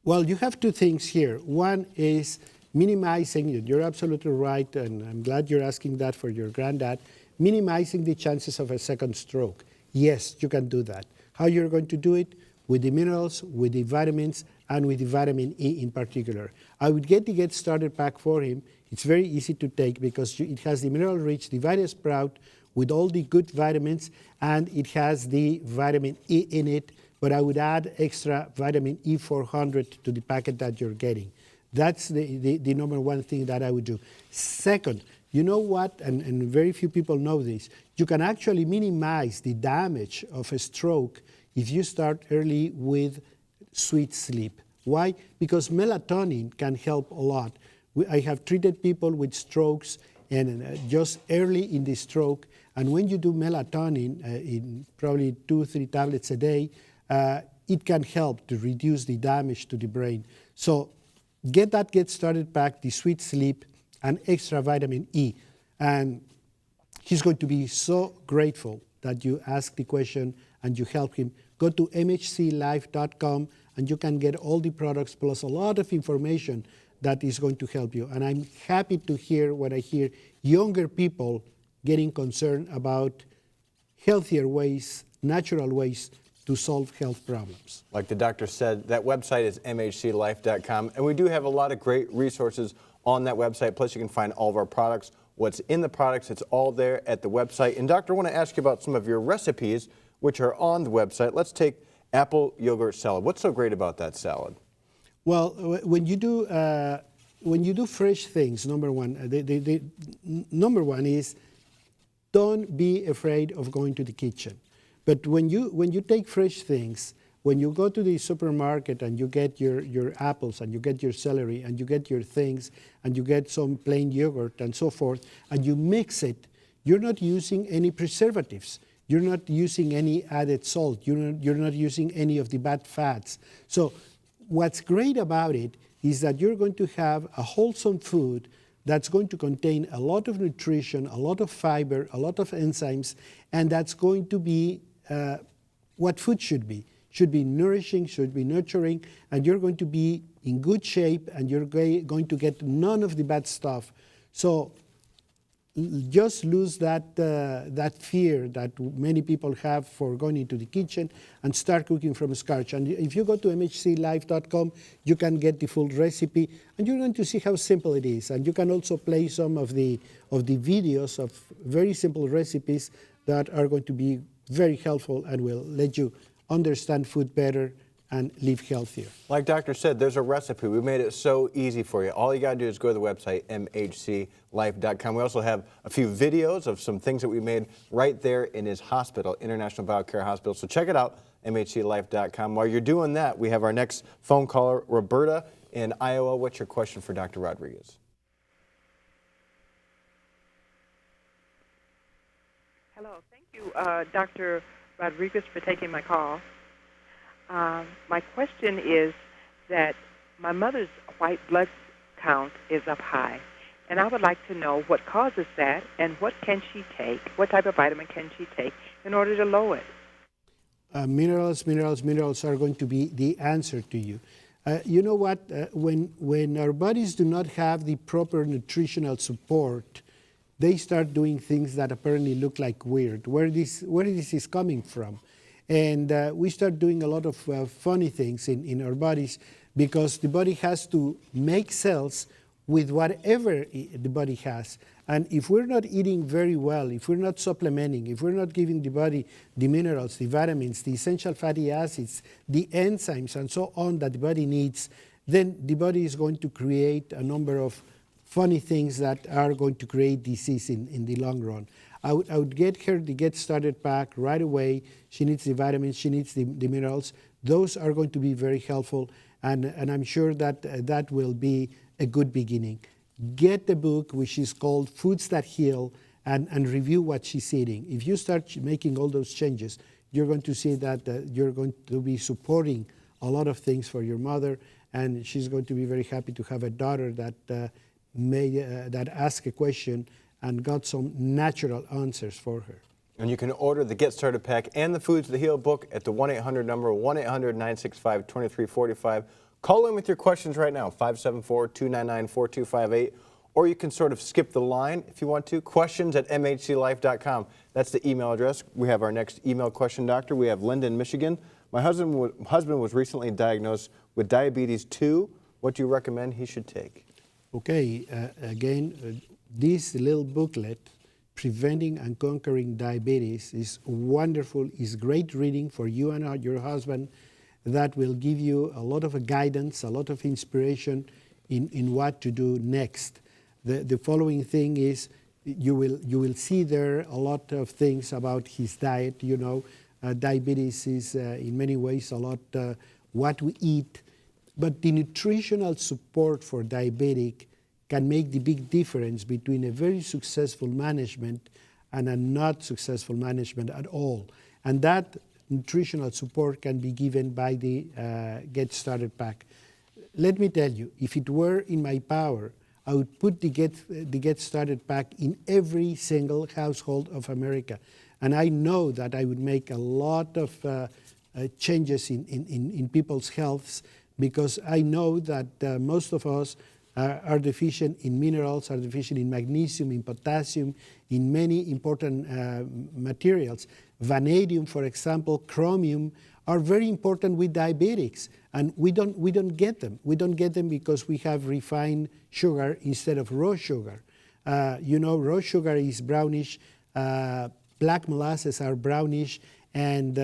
Well, you have two things here. One is minimizing, you're absolutely right, and I'm glad you're asking that for your granddad, minimizing the chances of a second stroke. Yes, you can do that. How you're going to do it? With the minerals, with the vitamins, and with the vitamin E in particular. I would get the Get Started pack for him. It's very easy to take because it has the mineral-rich Dividia Sprout with all the good vitamins, and it has the vitamin E in it, but I would add extra vitamin E400 to the packet that you're getting. That's the number one thing that I would do. Second, you know what, and very few people know this, you can actually minimize the damage of a stroke if you start early with sweet sleep. Why? Because melatonin can help a lot. I have treated people with strokes and just early in the stroke, and when you do melatonin in probably 2-3 tablets a day, it can help to reduce the damage to the brain. So get that Get Started pack, the sweet sleep, and extra vitamin E. And he's going to be so grateful that you ask the question and you help him. Go to mhclife.com and you can get all the products plus a lot of information that is going to help you. And I'm happy to hear when I hear younger people getting concerned about healthier ways, natural ways to solve health problems. Like the doctor said, that website is mhclife.com, and we do have a lot of great resources on that website. Plus, you can find all of our products, what's in the products, it's all there at the website. And doctor, I want to ask you about some of your recipes, which are on the website. Let's take apple yogurt salad. What's so great about that salad? Well, when you do fresh things, number one, number one is don't be afraid of going to the kitchen. But when you take fresh things, when you go to the supermarket and you get your apples and you get your celery and you get your things and you get some plain yogurt and so forth, and you mix it, you're not using any preservatives. You're not using any added salt. You're not using any of the bad fats. So what's great about it is that you're going to have a wholesome food that's going to contain a lot of nutrition, a lot of fiber, a lot of enzymes, and that's going to be what food should be. Should be nourishing, should be nurturing, and you're going to be in good shape, and you're going to get none of the bad stuff. So just lose that fear that many people have for going into the kitchen and start cooking from scratch. And if you go to mhclife.com, you can get the full recipe, and you're going to see how simple it is. And you can also play some of the videos of very simple recipes that are going to be very helpful and will let you understand food better and live healthier. Like Doctor said, there's a recipe. We made it so easy for you. All you got to do is go to the website, mhclife.com. We also have a few videos of some things that we made right there in his hospital, International BioCare Hospital. So check it out, mhclife.com. While you're doing that, we have our next phone caller, Roberta in Iowa. What's your question for Dr. Rodriguez? Hello. Thank you, Dr. Rodriguez, for taking my call. My question is that my mother's white blood count is up high, and I would like to know what causes that and what can she take, what type of vitamin can she take in order to lower it? Minerals are going to be the answer to you. You know what? When our bodies do not have the proper nutritional support, they start doing things that apparently look like weird. Where this is coming from? And we start doing a lot of funny things in our bodies because the body has to make cells with whatever the body has. And if we're not eating very well, if we're not supplementing, if we're not giving the body the minerals, the vitamins, the essential fatty acids, the enzymes, and so on that the body needs, then the body is going to create a number of funny things that are going to create disease in the long run. I would get her the Get Started pack right away. She needs the vitamins, she needs the minerals. Those are going to be very helpful, and I'm sure that that will be a good beginning. Get the book, which is called Foods That Heal, and review what she's eating. If you start making all those changes, you're going to see that you're going to be supporting a lot of things for your mother, and she's going to be very happy to have a daughter that that asked a question and got some natural answers for her. And you can order the Get Started pack and the Foods That Heal book at the 1-800 number, 1-800-965-2345. Call in with your questions right now, 574-299-4258, or you can sort of skip the line if you want to, questions@mhclife.com. That's the email address. We have our next email question, doctor. We have Linda in Michigan. My husband was recently diagnosed with diabetes 2. What do you recommend he should take? Okay, this little booklet, Preventing and Conquering Diabetes, is wonderful. It's great reading for you and your husband. That will give you a lot of guidance, a lot of inspiration in what to do next. The following thing is you will see there a lot of things about his diet. You know, diabetes is in many ways a lot what we eat, but the nutritional support for diabetic can make the big difference between a very successful management and a not successful management at all. And that nutritional support can be given by the Get Started pack. Let me tell you, if it were in my power, I would put the Get Started pack in every single household of America. And I know that I would make a lot of changes in people's healths, because I know that most of us are deficient in minerals, are deficient in magnesium, in potassium, in many important materials. Vanadium, for example, chromium, are very important with diabetics, and we don't get them. We don't get them because we have refined sugar instead of raw sugar. You know, raw sugar is brownish, black molasses are brownish, and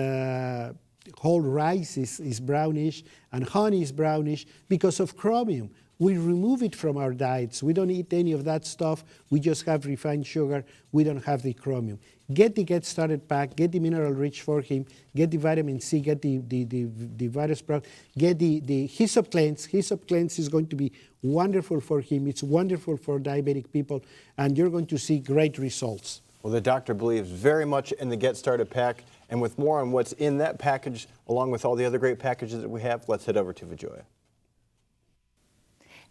whole rice is brownish, and honey is brownish because of chromium. We remove it from our diets. We don't eat any of that stuff. We just have refined sugar. We don't have the chromium. Get the Get Started pack, get the mineral rich for him, get the vitamin C, get the VitaSprout, get the Hyssop Cleanse. Hyssop Cleanse is going to be wonderful for him. It's wonderful for diabetic people, and you're going to see great results. Well, the doctor believes very much in the Get Started pack, and with more on what's in that package, along with all the other great packages that we have, let's head over to Vijoya.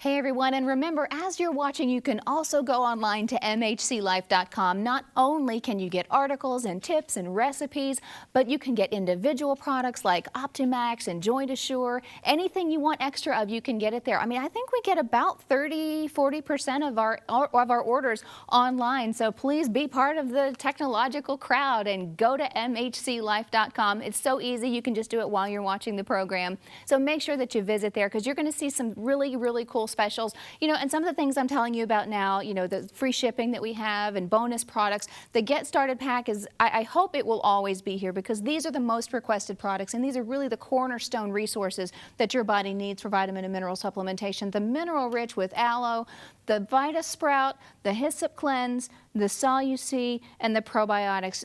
Hey everyone, and remember, as you're watching, you can also go online to mhclife.com. Not only can you get articles and tips and recipes, but you can get individual products like Optimax and Joint Assure. Anything you want extra of, you can get it there. I mean, I think we get about 30-40% of our orders online, so please be part of the technological crowd and go to mhclife.com. It's so easy. You can just do it while you're watching the program. So make sure that you visit there, because you're going to see some really, really cool specials. You know, and some of the things I'm telling you about now, you know, the free shipping that we have and bonus products. The Get Started Pack is, I hope it will always be here, because these are the most requested products, and these are really the cornerstone resources that your body needs for vitamin and mineral supplementation. The Mineral Rich with aloe, the Vita Sprout, the Hyssop Cleanse, the Sol-U-C, and the probiotics.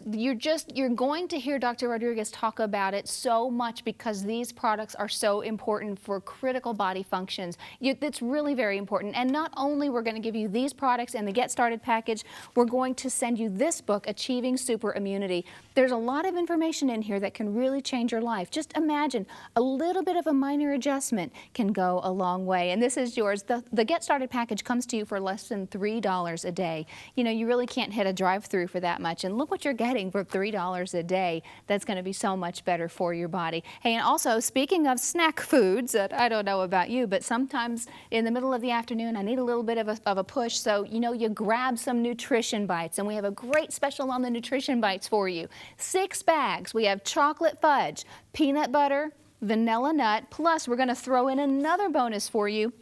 You're going to hear Dr. Rodriguez talk about it so much, because these products are so important for critical body functions. It's really very important. And not only we're going to give you these products and the Get Started package, we're going to send you this book, Achieving Super Immunity. There's a lot of information in here that can really change your life. Just imagine a little bit of a minor adjustment can go a long way. And this is yours. The Get Started package comes to you for less than $3 a day. You know, you really can't hit a drive-through for that much. And look what you're getting for $3 a day. That's going to be so much better for your body. Hey, and also, speaking of snack foods, I don't know about you, but sometimes in the middle of the afternoon, I need a little bit of a push. So, you know, you grab some Nutrition Bites, and we have a great special on the Nutrition Bites for you. 6 bags. We have chocolate fudge, peanut butter, vanilla nut, plus we're going to throw in another bonus for you,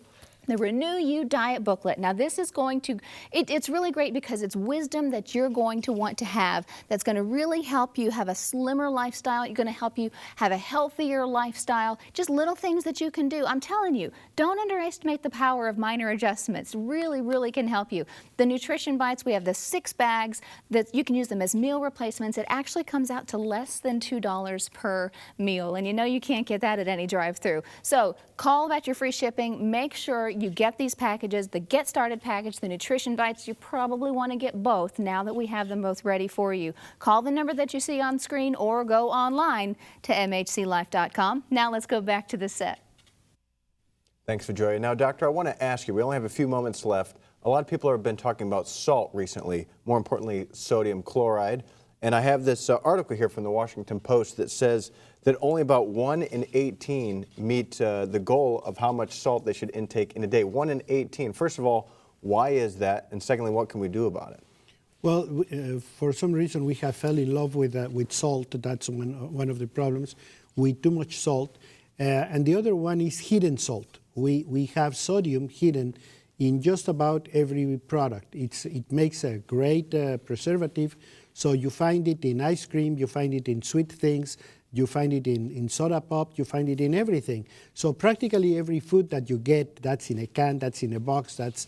the Renew You Diet Booklet. Now this is going to, it's really great, because it's wisdom that you're going to want to have that's going to really help you have a slimmer lifestyle. You're going to help you have a healthier lifestyle. Just little things that you can do. I'm telling you, don't underestimate the power of minor adjustments. Really, really can help you. The Nutrition Bites, we have the 6 bags that you can use them as meal replacements. It actually comes out to less than $2 per meal. And you know you can't get that at any drive-through. So call about your free shipping. Make sure you get these packages, the Get Started package, the Nutrition Bites. You probably want to get both now that we have them both ready for you. Call the number that you see on screen or go online to mhclife.com. Now let's go back to the set. Thanks, Joy. Now, Doctor, I want to ask you, we only have a few moments left. A lot of people have been talking about salt recently, more importantly, sodium chloride. And I have this article here from the Washington Post that says that only about 1 in 18 meet the goal of how much salt they should intake in a day. 1 in 18. First of all, why is that? And secondly, what can we do about it? Well, for some reason, we have fell in love with salt. That's one of the problems, with too much salt. And the other one is hidden salt. We have sodium hidden in just about every product. It makes a great preservative. So you find it in ice cream, you find it in sweet things, you find it in soda pop, you find it in everything. So practically every food that you get, that's in a can, that's in a box, that's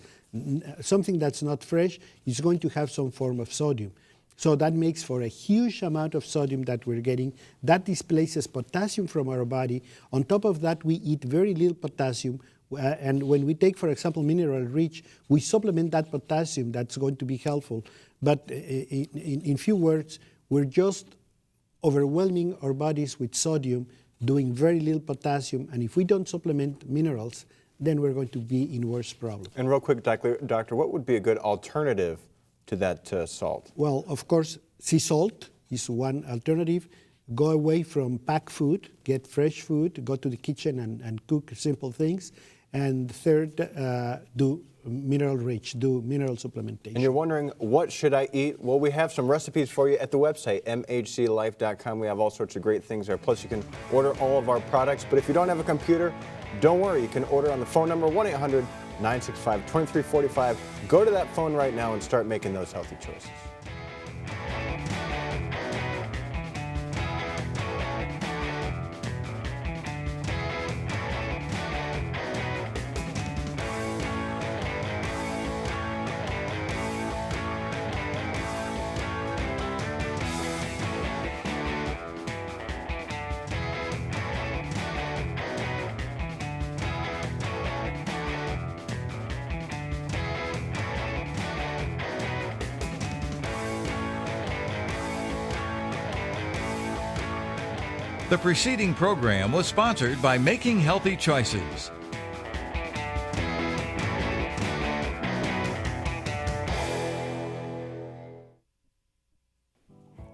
something that's not fresh, is going to have some form of sodium. So that makes for a huge amount of sodium that we're getting. That displaces potassium from our body. On top of that, we eat very little potassium. And when we take, for example, Mineral Rich, we supplement that potassium. That's going to be helpful. But in few words, we're just overwhelming our bodies with sodium, doing very little potassium. And if we don't supplement minerals, then we're going to be in worse problems. And real quick, Doctor, what would be a good alternative to that salt? Well, of course, sea salt is one alternative. Go away from packed food, get fresh food, go to the kitchen and cook simple things. And third, do Mineral Rich, do mineral supplementation. And you're wondering, what should I eat? Well, we have some recipes for you at the website, mhclife.com. We have all sorts of great things there. Plus, you can order all of our products. But if you don't have a computer, don't worry. You can order on the phone number, 1-800-965-2345. Go to that phone right now and start making those healthy choices. The preceding program was sponsored by Making Healthy Choices.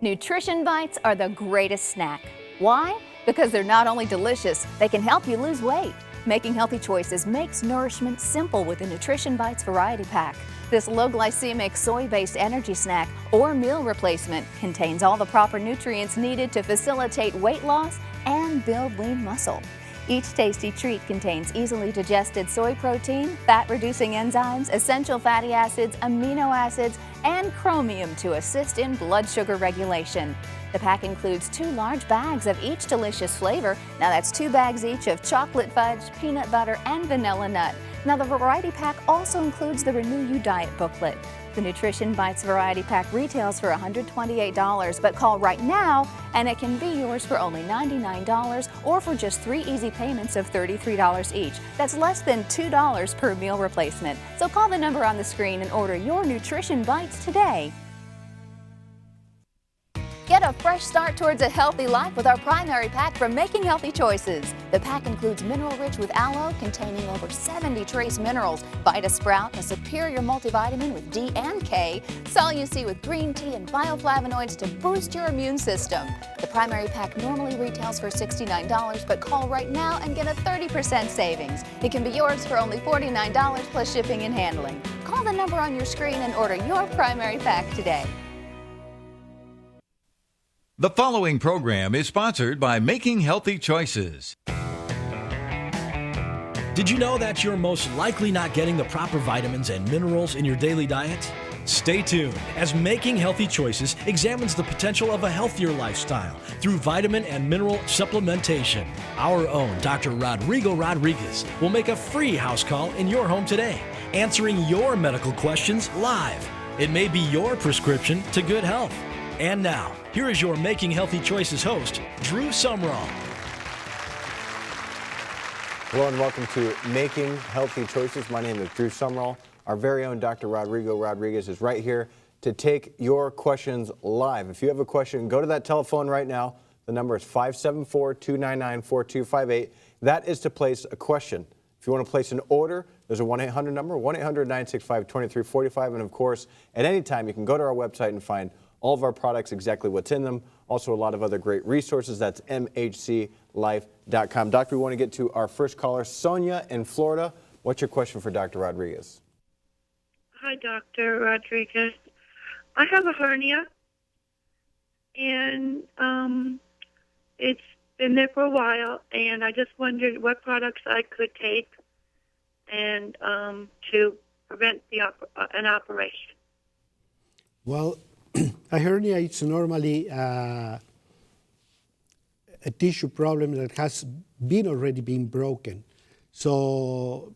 Nutrition Bites are the greatest snack. Why? Because they're not only delicious, they can help you lose weight. Making healthy choices makes nourishment simple with the Nutrition Bites Variety Pack. This low-glycemic soy-based energy snack or meal replacement contains all the proper nutrients needed to facilitate weight loss and build lean muscle. Each tasty treat contains easily digested soy protein, fat-reducing enzymes, essential fatty acids, amino acids, and chromium to assist in blood sugar regulation. The pack includes 2 large bags of each delicious flavor. Now that's 2 bags each of chocolate fudge, peanut butter, and vanilla nut. Now the Variety Pack also includes the Renew You Diet booklet. The Nutrition Bites Variety Pack retails for $128, but call right now and it can be yours for only $99 or for just 3 easy payments of $33 each. That's less than $2 per meal replacement. So call the number on the screen and order your Nutrition Bites today. Get a fresh start towards a healthy life with our primary pack from Making Healthy Choices. The pack includes Mineral Rich with Aloe, containing over 70 trace minerals, Vita Sprout, a superior multivitamin with D and K, Sol-U-C with green tea and bioflavonoids to boost your immune system. The primary pack normally retails for $69, but call right now and get a 30% savings. It can be yours for only $49 plus shipping and handling. Call the number on your screen and order your primary pack today. The following program is sponsored by Making Healthy Choices. Did you know that you're most likely not getting the proper vitamins and minerals in your daily diet? Stay tuned as Making Healthy Choices examines the potential of a healthier lifestyle through vitamin and mineral supplementation. Our own Dr. Rodrigo Rodriguez will make a free house call in your home today, answering your medical questions live. It may be your prescription to good health. And now, here is your Making Healthy Choices host, Drew Sumrall. Hello and welcome to Making Healthy Choices. My name is Drew Sumrall. Our very own Dr. Rodrigo Rodriguez is right here to take your questions live. If you have a question, go to that telephone right now. The number is 574-299-4258. That is to place a question. If you want to place an order, there's a 1-800 number, 1-800-965-2345. And of course, at any time, you can go to our website and find all of our products, exactly what's in them. Also, a lot of other great resources. That's mhclife.com. Doctor, we want to get to our first caller, Sonia in Florida. What's your question for Dr. Rodriguez? Hi, Dr. Rodriguez. I have a hernia, and it's been there for a while, and I just wondered what products I could take and to prevent an operation. Well, a hernia is normally a tissue problem that has already been broken. So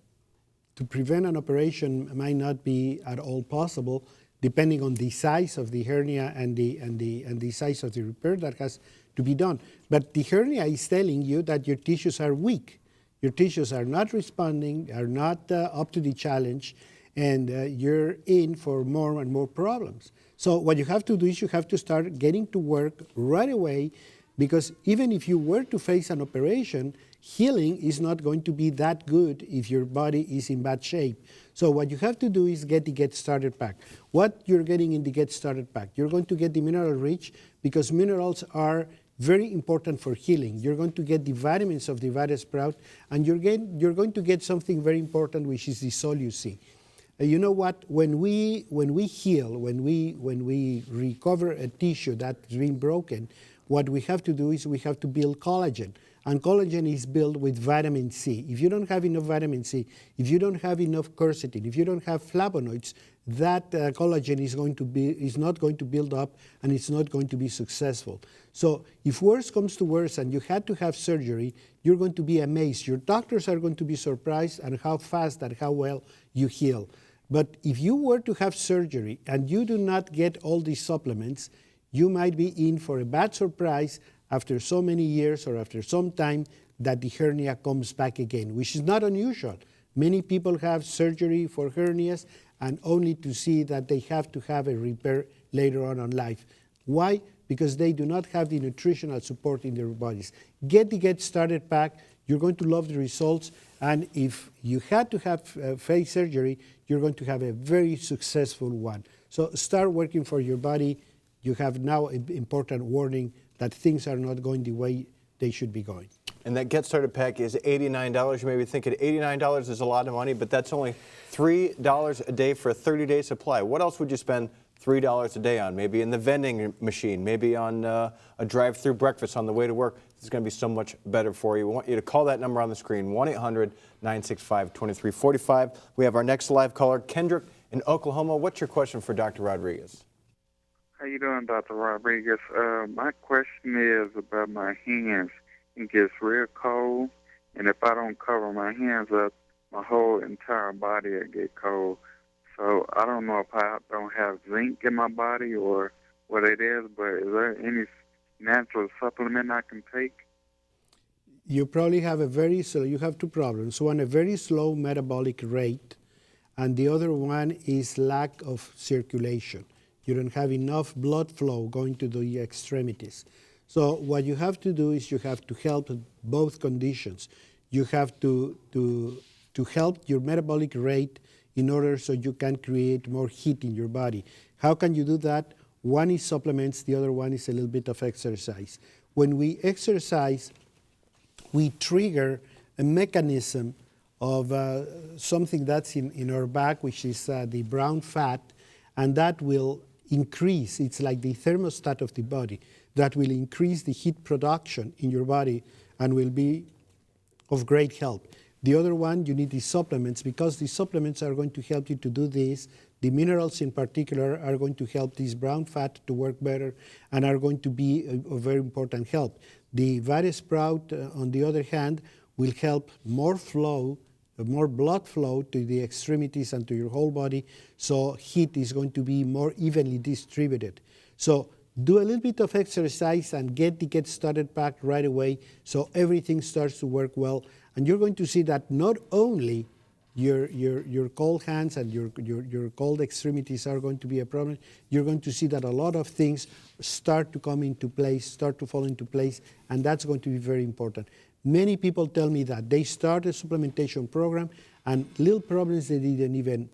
to prevent an operation might not be at all possible, depending on the size of the hernia and the size of the repair that has to be done. But the hernia is telling you that your tissues are weak. Your tissues are not responding, are not up to the challenge, and you're in for more and more problems. So what you have to do is you have to start getting to work right away, because even if you were to face an operation, healing is not going to be that good if your body is in bad shape. So what you have to do is get the Get Started Pack. What you're getting in the Get Started Pack, you're going to get the Mineral Rich, because minerals are very important for healing. You're going to get the vitamins of the Vita Sprout, and you're going to get something very important, which is the Sol-U-C. You know what? When we heal, when we recover a tissue that's been broken, what we have to do is we have to build collagen. And collagen is built with vitamin C. If you don't have enough vitamin C, if you don't have enough quercetin, if you don't have flavonoids, that collagen is not going to build up, and it's not going to be successful. So if worse comes to worse and you had to have surgery, you're going to be amazed. Your doctors are going to be surprised at how fast and how well you heal. But if you were to have surgery and you do not get all these supplements, you might be in for a bad surprise after so many years or after some time that the hernia comes back again, which is not unusual. Many people have surgery for hernias and only to see that they have to have a repair later on in life. Why? Because they do not have the nutritional support in their bodies. Get the Get Started Pack. You're going to love the results. And if you had to have face surgery, you're going to have a very successful one. So start working for your body you have now an important warning that things are not going the way they should be going. And that Get Started pack is $89. You may be thinking $89 is a lot of money, but that's only $3 a day for a 30-day supply. What else would you spend $3 a day on? Maybe in the vending machine, maybe on a drive-through breakfast on the way to work. This is going to be so much better for you. We want you to call that number on the screen, 1-800-965-2345. We have our next live caller, Kendrick in Oklahoma. What's your question for Dr. Rodriguez? How you doing, Dr. Rodriguez? My question is about my hands. It gets real cold, and if I don't cover my hands up, my whole entire body will get cold. So I don't know if I don't have zinc in my body or what it is, but is there any natural supplement I can take? You probably have you have two problems. One, a very slow metabolic rate, and the other one is lack of circulation. You don't have enough blood flow going to the extremities. So what you have to do is you have to help both conditions. You have to help your metabolic rate in order so you can create more heat in your body. How can you do that? One is supplements, the other one is a little bit of exercise. When we exercise, we trigger a mechanism of something that's in our back, which is the brown fat, and that will increase. It's like the thermostat of the body that will increase the heat production in your body and will be of great help. The other one, you need the supplements, because the supplements are going to help you to do this. The minerals in particular are going to help this brown fat to work better and are going to be a very important help. The Varisprout, on the other hand, will help more flow, more blood flow to the extremities and to your whole body, so heat is going to be more evenly distributed. So do a little bit of exercise and get the Get Started pack right away so everything starts to work well. And you're going to see that not only your cold hands and your cold extremities are going to be a problem, you're going to see that a lot of things start to come into place, start to fall into place, and that's going to be very important. Many people tell me that they start a supplementation program and little problems they didn't even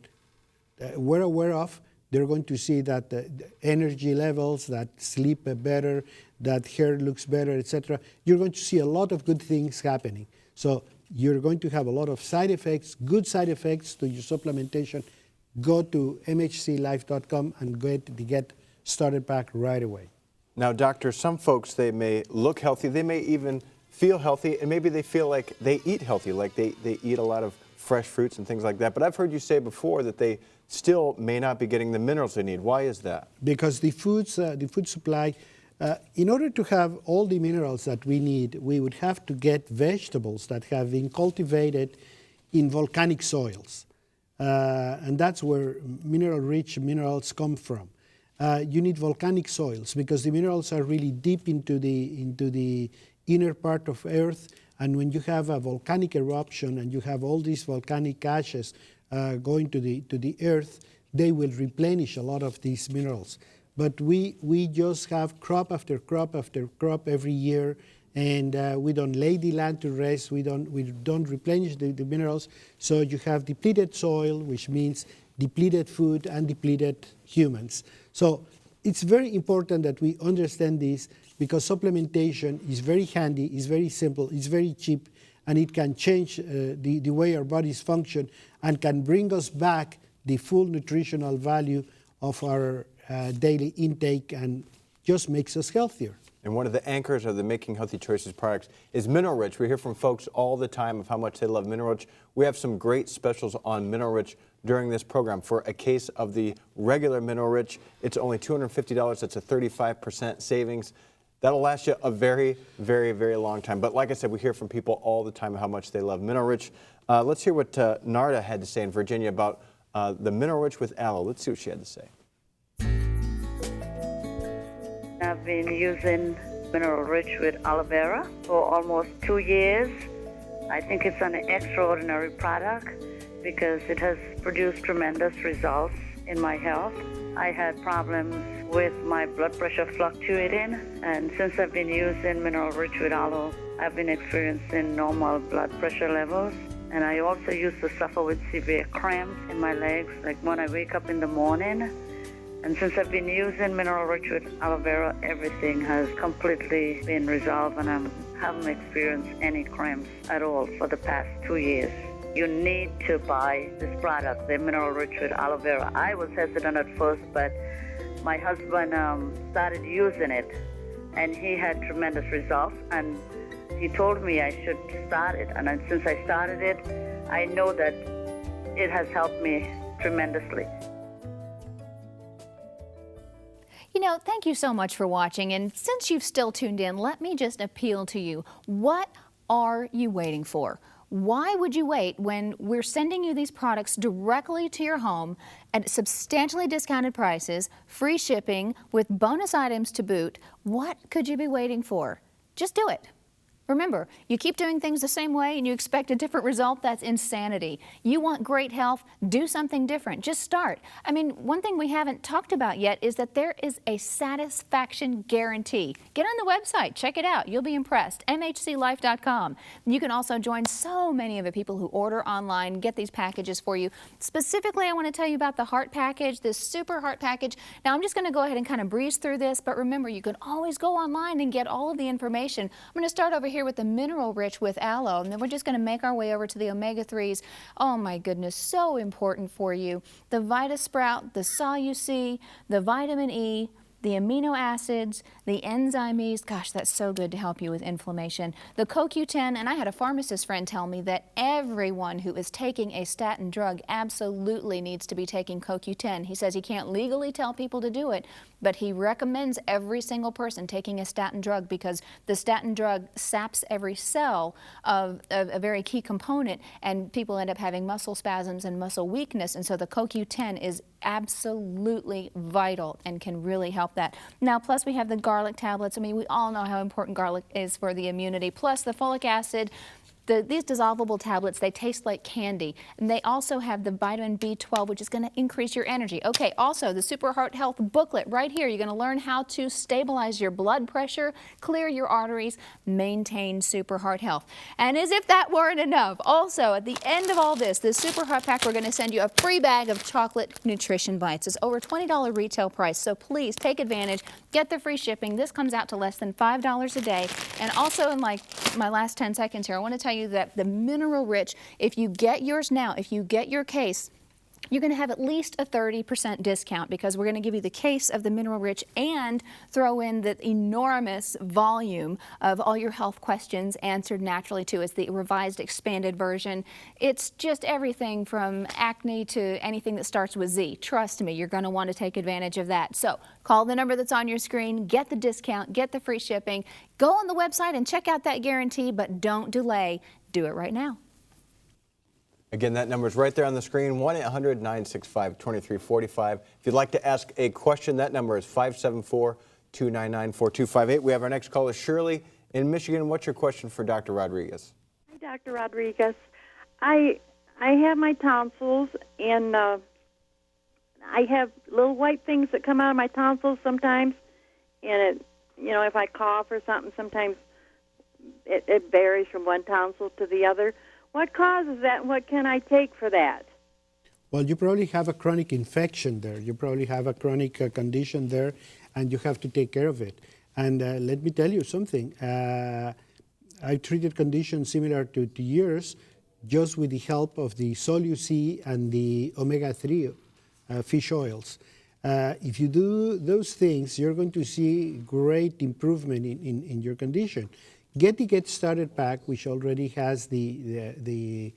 were aware of, they're going to see that the energy levels, that sleep better, that hair looks better, etc. You're going to see a lot of good things happening. So you're going to have a lot of side effects, good side effects to your supplementation. Go to mhclife.com and get the Get Started pack right away. Now, doctor, some folks, they may look healthy, they may even feel healthy, and maybe they feel like they eat healthy, like they eat a lot of fresh fruits and things like that. But I've heard you say before that they still may not be getting the minerals they need. Why is that? Because the food supply, in order to have all the minerals that we need, we would have to get vegetables that have been cultivated in volcanic soils. And that's where rich minerals come from. You need volcanic soils because the minerals are really deep into the inner part of Earth. And when you have a volcanic eruption and you have all these volcanic ashes going to the Earth, they will replenish a lot of these minerals. But we just have crop after crop after crop every year, and we don't lay the land to rest. We don't replenish the minerals. So you have depleted soil, which means depleted food and depleted humans. So it's very important that we understand this, because supplementation is very handy, is very simple, is very cheap, and it can change the way our bodies function and can bring us back the full nutritional value of our daily intake and just makes us healthier. And one of the anchors of the Making Healthy Choices products is Mineral Rich. We hear from folks all the time of how much they love Mineral Rich. We have some great specials on Mineral Rich during this program. For a case of the regular Mineral Rich, it's only $250. That's a 35% savings. That'll last you a very, very, very long time. But like I said, we hear from people all the time how much they love Mineral Rich. Let's hear what Narda had to say in Virginia about the Mineral Rich with aloe. Let's see what she had to say. I've been using Mineral Rich with aloe vera for almost 2 years. I think it's an extraordinary product because it has produced tremendous results in my health. I had problems with my blood pressure fluctuating, and since I've been using Mineral Rich with aloe, I've been experiencing normal blood pressure levels. And I also used to suffer with severe cramps in my legs. Like when I wake up in the morning, And since I've been using Mineral Rich with aloe vera, everything has completely been resolved, and I haven't experienced any cramps at all for the past 2 years. You need to buy this product, the Mineral Rich with aloe vera. I was hesitant at first, but my husband started using it, and he had tremendous results, and he told me I should start it. And then since I started it, I know that it has helped me tremendously. You know, thank you so much for watching. And since you've still tuned in, let me just appeal to you. What are you waiting for? Why would you wait when we're sending you these products directly to your home at substantially discounted prices, free shipping, with bonus items to boot? What could you be waiting for? Just do it. Remember, you keep doing things the same way and you expect a different result, that's insanity. You want great health, do something different. Just start. I mean, one thing we haven't talked about yet is that there is a satisfaction guarantee. Get on the website, check it out. You'll be impressed. MHCLife.com. You can also join so many of the people who order online, get these packages for you. Specifically, I want to tell you about the Heart Package, this Super Heart Package. Now, I'm just going to go ahead and kind of breeze through this, but remember, you can always go online and get all of the information. I'm going to start over here with the Mineral Rich with aloe, and then we're just going to make our way over to the omega-3s. Oh my goodness, so important for you. The Vita Sprout, the Sol-U-C, the vitamin E, the amino acids, the enzyme E's. Gosh, that's so good to help you with inflammation. The CoQ10, and I had a pharmacist friend tell me that everyone who is taking a statin drug absolutely needs to be taking CoQ10. He says he can't legally tell people to do it, but he recommends every single person taking a statin drug because the statin drug saps every cell of a very key component, and people end up having muscle spasms and muscle weakness, and so the CoQ10 is absolutely vital and can really help that. Now, plus we have the garlic tablets. I mean, we all know how important garlic is for the immunity, plus the folic acid. These dissolvable tablets, they taste like candy, and they also have the vitamin B12, which is going to increase your energy. Okay, also the Super Heart Health booklet right here. You're going to learn how to stabilize your blood pressure, clear your arteries, maintain Super Heart Health. And as if that weren't enough, also at the end of all this Super Heart Pack, we're going to send you a free bag of chocolate nutrition bites. It's over $20 retail price, so please take advantage. Get the free shipping. This comes out to less than $5 a day. And also, in like my last 10 seconds here, I want to tell you that the Mineral Rich, if you get yours now, if you get your case, you're going to have at least a 30% discount because we're going to give you the case of the Mineral Rich and throw in the enormous volume of all your health questions answered naturally too. It's the revised, expanded version. It's just everything from acne to anything that starts with Z. Trust me, you're going to want to take advantage of that. So call the number that's on your screen, get the discount, get the free shipping, go on the website and check out that guarantee, but don't delay. Do it right now. Again, that number is right there on the screen, 1-800-965-2345. If you'd like to ask a question, that number is 574-299-4258. We have our next caller, Shirley in Michigan. What's your question for Dr. Rodriguez? Hi, Dr. Rodriguez. I have my tonsils, and I have little white things that come out of my tonsils sometimes, and if I cough or something, sometimes it varies from one tonsil to the other. What causes that, and what can I take for that? Well, you probably have a chronic infection there. You probably have a chronic condition there, and you have to take care of it. And let me tell you something. I've treated conditions similar to yours just with the help of the Sol-U-C and the omega-3 fish oils. If you do those things, you're going to see great improvement in your condition. Get the Get Started pack, which already has the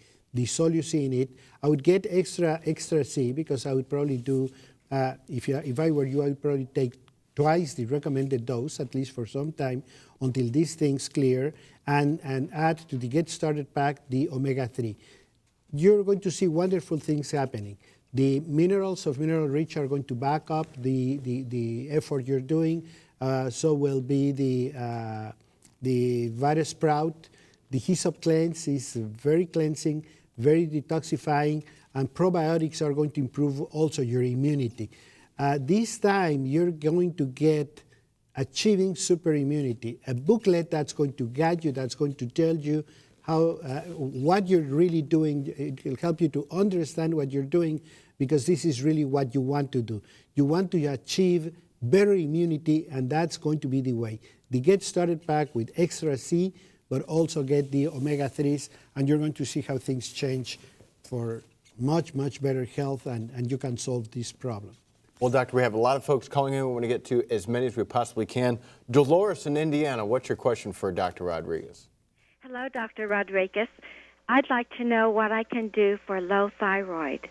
Sol-U-C in it. I would get extra C because I would probably do, if I were you, I would probably take twice the recommended dose, at least for some time, until these things clear, and add to the Get Started pack the omega-3. You're going to see wonderful things happening. The minerals of Mineral Rich are going to back up the effort you're doing. So will be the Vita Sprout. The Hyssop Cleanse is very cleansing, very detoxifying, and probiotics are going to improve also your immunity. This time, you're going to get Achieving Super Immunity, a booklet that's going to guide you, that's going to tell you how what you're really doing. It will help you to understand what you're doing, because this is really what you want to do. You want to achieve better immunity, and that's going to be the way. The Get Started Pack with Extra C, but also get the omega-3s, and you're going to see how things change for much, much better health, and you can solve this problem. Well, Doctor, we have a lot of folks calling in. We want to get to as many as we possibly can. Dolores in Indiana, what's your question for Dr. Rodriguez? Hello, Dr. Rodriguez. I'd like to know what I can do for low thyroid.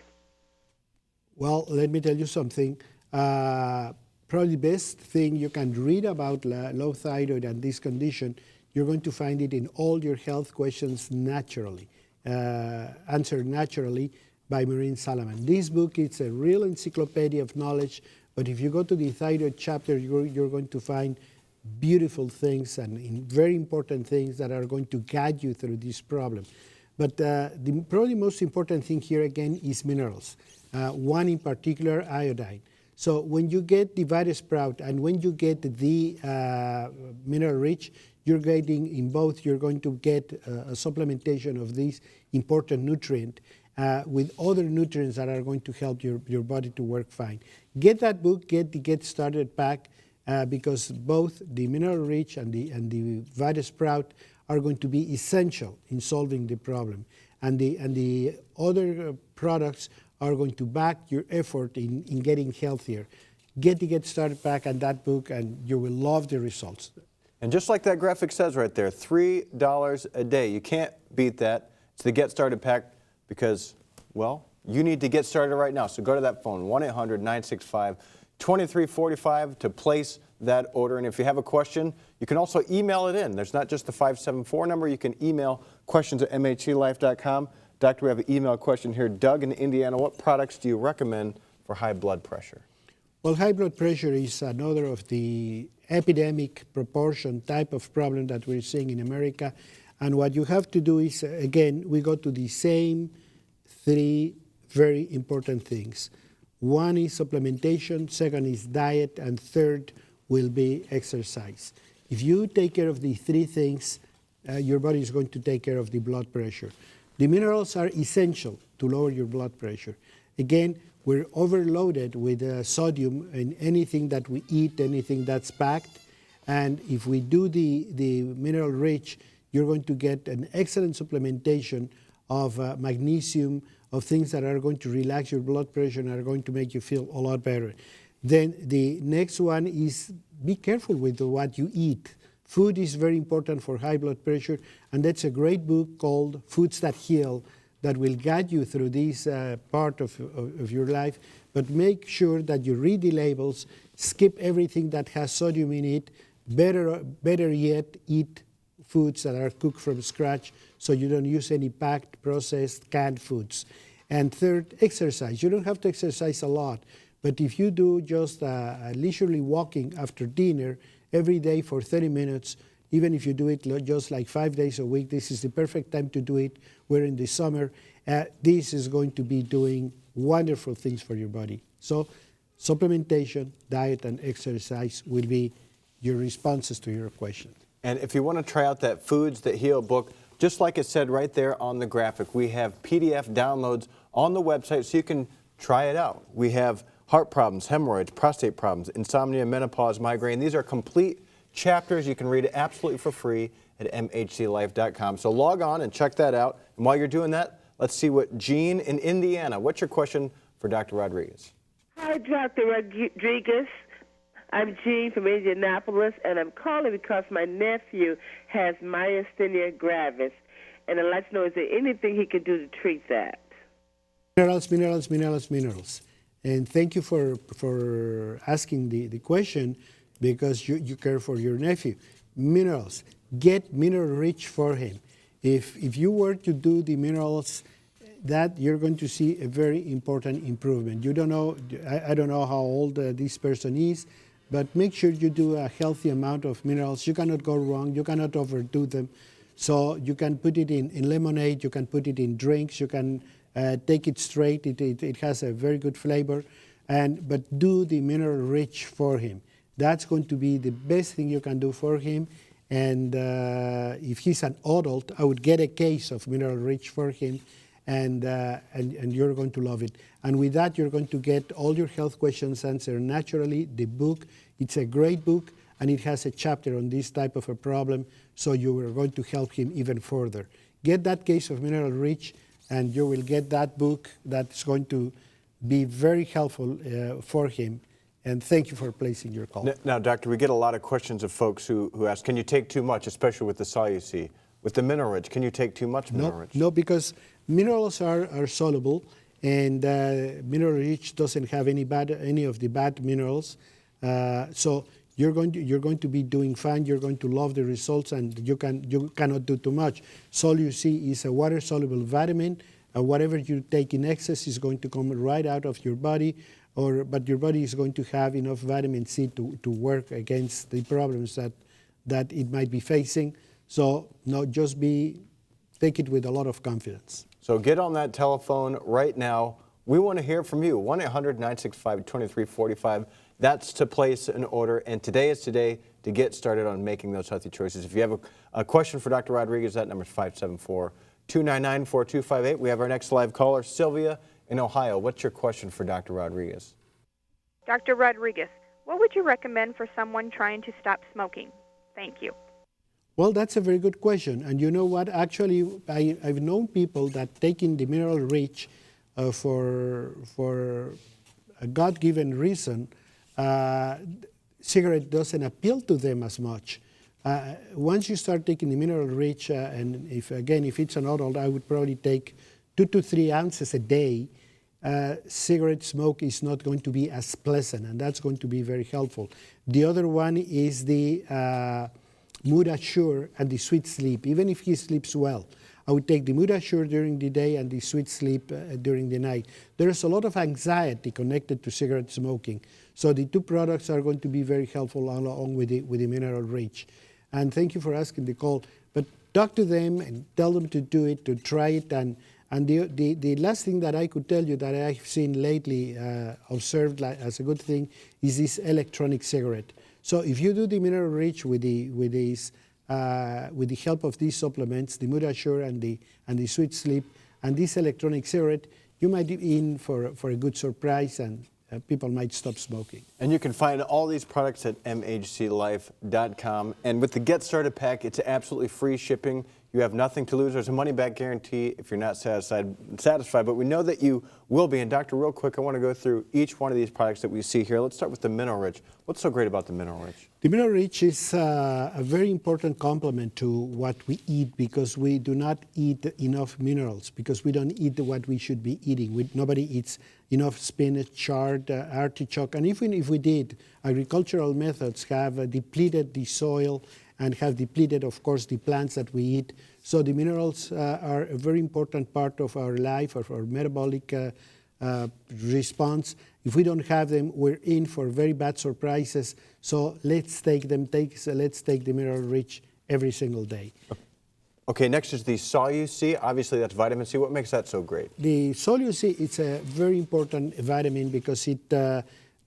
Well, let me tell you something. Probably the best thing you can read about low thyroid and this condition, you're going to find it in all your health questions naturally, answered naturally by Maureen Salaman. This book is a real encyclopedia of knowledge, but if you go to the thyroid chapter, you're going to find beautiful things and very important things that are going to guide you through this problem. But the probably most important thing here again is minerals. One in particular, iodine. So when you get the Vita Sprout and when you get the mineral rich, you're getting in both, you're going to get a supplementation of this important nutrient with other nutrients that are going to help your body to work fine. Get that book, get the Get Started Pack, because both the mineral rich and the Vita Sprout are going to be essential in solving the problem. And the other products are going to back your effort in getting healthier. Get the Get Started Pack and that book, and you will love the results. And just like that graphic says right there, $3 a day. You can't beat that. It's the Get Started Pack because, well, you need to get started right now. So go to that phone, 1-800-965-2345 to place that order. And if you have a question, you can also email it in. There's not just the 574 number. You can email questions@mhclife.com. Doctor, we have an email question here. Doug in Indiana, what products do you recommend for high blood pressure? Well, high blood pressure is another of the epidemic proportion type of problem that we're seeing in America. And what you have to do is, again, we go to the same three very important things. One is supplementation, second is diet, and third will be exercise. If you take care of the three things, your body is going to take care of the blood pressure. The minerals are essential to lower your blood pressure. Again, we're overloaded with sodium in anything that we eat, anything that's packed. And if we do the mineral rich, you're going to get an excellent supplementation of magnesium, of things that are going to relax your blood pressure and are going to make you feel a lot better. Then the next one is be careful with what you eat. Food is very important for high blood pressure, and that's a great book called Foods That Heal that will guide you through this part of your life. But make sure that you read the labels, skip everything that has sodium in it. Better yet, eat foods that are cooked from scratch so you don't use any packed, processed, canned foods. And third, exercise. You don't have to exercise a lot, but if you do just a leisurely walking after dinner every day for 30 minutes, even if you do it just like 5 days a week, this is the perfect time to do it. We're in the summer. This is going to be doing wonderful things for your body. So supplementation, diet, and exercise will be your responses to your question. And if you want to try out that Foods That Heal book, just like it said right there on the graphic, we have PDF downloads on the website so you can try it out. We have heart problems, hemorrhoids, prostate problems, insomnia, menopause, migraine. These are complete chapters. You can read it absolutely for free at mhclife.com. So log on and check that out. And while you're doing that, let's see what Jean in Indiana, what's your question for Dr. Rodriguez? Hi, Dr. Rodriguez. I'm Jean from Indianapolis, and I'm calling because my nephew has myasthenia gravis, and I'd like to know, is there anything he can do to treat that? Minerals, minerals, minerals, minerals. And thank you for asking the question, because you care for your nephew. Minerals. Get mineral rich for him. If you were to do the minerals, that you're going to see a very important improvement. You don't know, I don't know how old this person is, but make sure you do a healthy amount of minerals. You cannot go wrong. You cannot overdo them. So you can put it in lemonade. You can put it in drinks. You can take it straight. It has a very good flavor. But do the mineral rich for him. That's going to be the best thing you can do for him. And if he's an adult, I would get a case of mineral rich for him. and you're going to love it. And with that, you're going to get all your health questions answered naturally. The book, it's a great book, and it has a chapter on this type of a problem, so you are going to help him even further. Get that case of Mineral Rich, and you will get that book that's going to be very helpful for him. And thank you for placing your call. Now, doctor, we get a lot of questions of folks who ask, can you take too much, especially with the Sol-U-C? With the Mineral Rich, can you take too much Mineral Rich? No, because minerals are soluble, and Mineral Rich doesn't have any of the bad minerals. So you're going to be doing fine. You're going to love the results, and you cannot do too much. Sol-U-C is a water-soluble vitamin. Whatever you take in excess is going to come right out of your body, but your body is going to have enough vitamin C to work against the problems that it might be facing. So no, take it with a lot of confidence. So get on that telephone right now. We want to hear from you. 1-800-965-2345. That's to place an order. And today is today to get started on making those healthy choices. If you have a question for Dr. Rodriguez, that number is 574-299-4258. We have our next live caller, Sylvia in Ohio. What's your question for Dr. Rodriguez? Dr. Rodriguez, what would you recommend for someone trying to stop smoking? Thank you. Well, that's a very good question. And you know what? Actually, I've known people that taking the Mineral Rich for a God-given reason, cigarette doesn't appeal to them as much. Once you start taking the Mineral Rich, and if it's an adult, I would probably take 2 to 3 ounces a day. Cigarette smoke is not going to be as pleasant, and that's going to be very helpful. The other one is the Mood Assure and the Sweet Sleep. Even if he sleeps well, I would take the Mood Assure during the day and the Sweet Sleep during the night. There is a lot of anxiety connected to cigarette smoking, so the 2 products are going to be very helpful along with the Mineral Rich. And thank you for asking the call. But talk to them and tell them to do it, to try it. And the last thing that I could tell you that I've seen lately, observed as a good thing, is this electronic cigarette. So if you do the Mineral Rich with the help of these supplements, the Mood Assure and the Sweet Sleep, and this electronic cigarette, you might be in for a good surprise, and people might stop smoking. And you can find all these products at mhclife.com. And with the Get Started pack, it's absolutely free shipping. You have nothing to lose. There's a money-back guarantee if you're not satisfied, but we know that you will be. And Doctor, real quick, I want to go through each one of these products that we see here. Let's start with the Mineral Rich. What's so great about the Mineral Rich? The Mineral Rich is a very important complement to what we eat, because we do not eat enough minerals, because we don't eat what we should be eating. Nobody eats enough spinach, chard, artichoke, and even if we did, agricultural methods have depleted the soil and have depleted, of course, the plants that we eat. So the minerals are a very important part of our life, of our metabolic response. If we don't have them, we're in for very bad surprises. So let's take them. Let's take the Mineral Rich every single day. Okay, next is the Sol-U-C. Obviously, that's vitamin C. What makes that so great? The Sol-U-C, it's a very important vitamin because it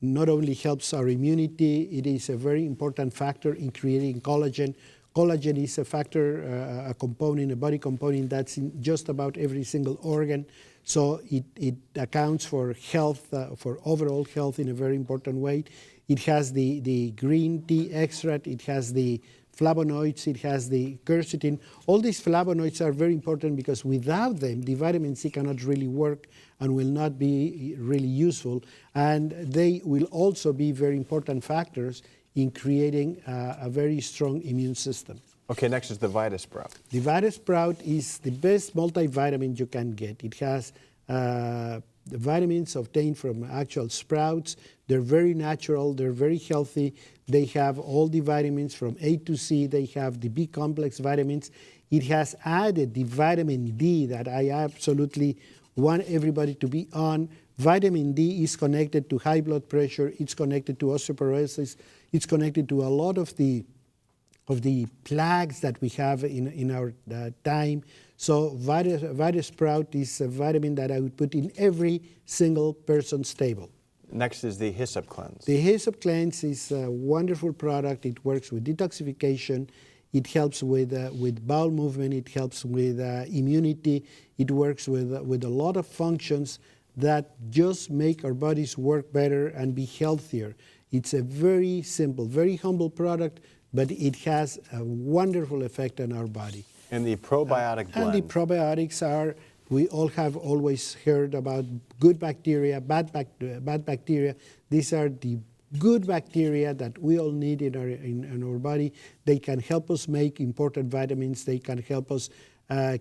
not only helps our immunity, it is a very important factor in creating collagen. Collagen is a factor, a component, a body component that's in just about every single organ. So it accounts for health, for overall health in a very important way. It has the green tea extract, it has the flavonoids, it has the quercetin. All these flavonoids are very important because without them, the vitamin C cannot really work and will not be really useful. And they will also be very important factors in creating a very strong immune system. Okay, next is the Vitasprout. The Vitasprout is the best multivitamin you can get. It has the vitamins obtained from actual sprouts. They're very natural, they're very healthy. They have all the vitamins from A to C. They have the B complex vitamins. It has added the vitamin D that I absolutely want everybody to be on. Vitamin D is connected to high blood pressure. It's connected to osteoporosis. It's connected to a lot of the plagues that we have in our time. So Vitasprout is a vitamin that I would put in every single person's table. Next is the Hyssop Cleanse. The Hyssop Cleanse is a wonderful product. It works with detoxification. It helps with bowel movement. It helps with immunity. It works with a lot of functions that just make our bodies work better and be healthier. It's a very simple, very humble product, but it has a wonderful effect on our body. And the probiotic blend. And the probiotics are, we all have always heard about good bacteria, bad bacteria. These are the good bacteria that we all need in our body. They can help us make important vitamins. They can help us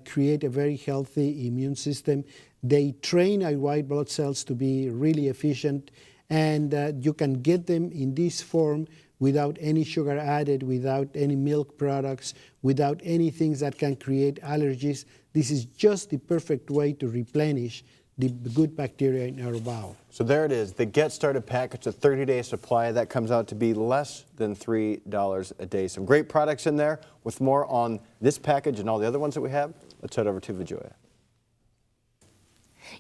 create a very healthy immune system. They train our white blood cells to be really efficient, and you can get them in this form without any sugar added, without any milk products, without any things that can create allergies. This is just the perfect way to replenish the good bacteria in our bowel. So there it is, the Get Started Pack. It's a 30-day supply. That comes out to be less than $3 a day. Some great products in there. With more on this package and all the other ones that we have, let's head over to Vijoya.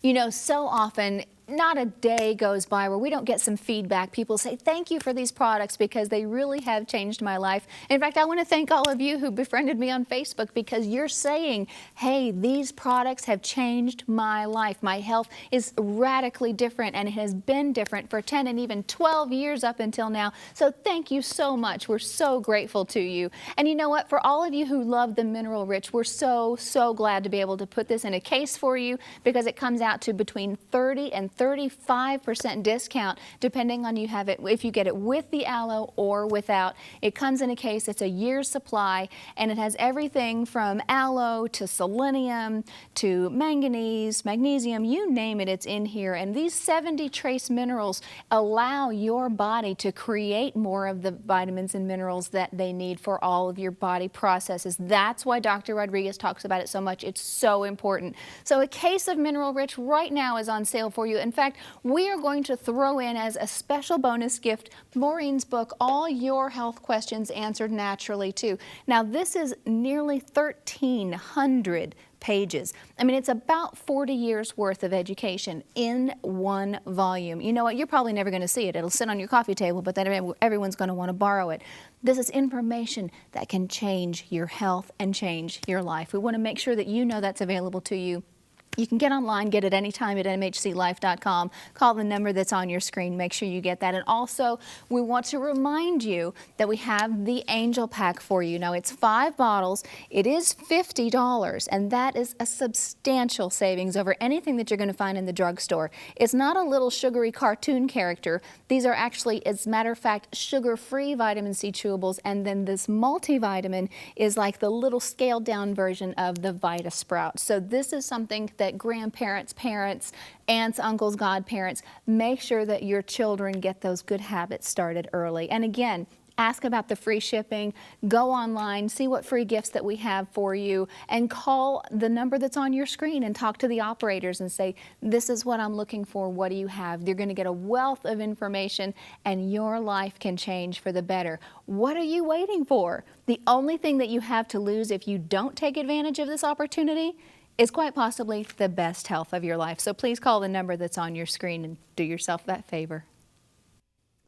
You know, so often, not a day goes by where we don't get some feedback. People say, thank you for these products because they really have changed my life. In fact, I want to thank all of you who befriended me on Facebook because you're saying, hey, these products have changed my life. My health is radically different, and it has been different for 10 and even 12 years up until now. So thank you so much. We're so grateful to you. And you know what? For all of you who love the Mineral Rich, we're so glad to be able to put this in a case for you because it comes out to between 30 and 35% discount depending on if you get it with the aloe or without. It comes in a case, it's a year's supply, and it has everything from aloe to selenium to manganese, magnesium, you name it, it's in here. And these 70 trace minerals allow your body to create more of the vitamins and minerals that they need for all of your body processes. That's why Dr. Rodriguez talks about it so much. It's so important. So a case of Mineral Rich right now is on sale for you. In fact, we are going to throw in as a special bonus gift Maureen's book, All Your Health Questions Answered Naturally, too. Now, this is nearly 1,300 pages. I mean, it's about 40 years worth of education in one volume. You know what? You're probably never going to see it. It'll sit on your coffee table, but then everyone's going to want to borrow it. This is information that can change your health and change your life. We want to make sure that you know that's available to you. You can get online, get it anytime at mhclife.com. Call the number that's on your screen. Make sure you get that. And also, we want to remind you that we have the Angel Pack for you. Now, it's 5 bottles. It is $50, and that is a substantial savings over anything that you're going to find in the drugstore. It's not a little sugary cartoon character. These are actually, as a matter of fact, sugar-free vitamin C chewables, and then this multivitamin is like the little scaled-down version of the Vita Sprout. So this is something that grandparents, parents, aunts, uncles, godparents, make sure that your children get those good habits started early. And again, ask about the free shipping, go online, see what free gifts that we have for you, and call the number that's on your screen and talk to the operators and say, this is what I'm looking for, what do you have? You're going to get a wealth of information and your life can change for the better. What are you waiting for? The only thing that you have to lose if you don't take advantage of this opportunity is quite possibly the best health of your life. So please call the number that's on your screen and do yourself that favor.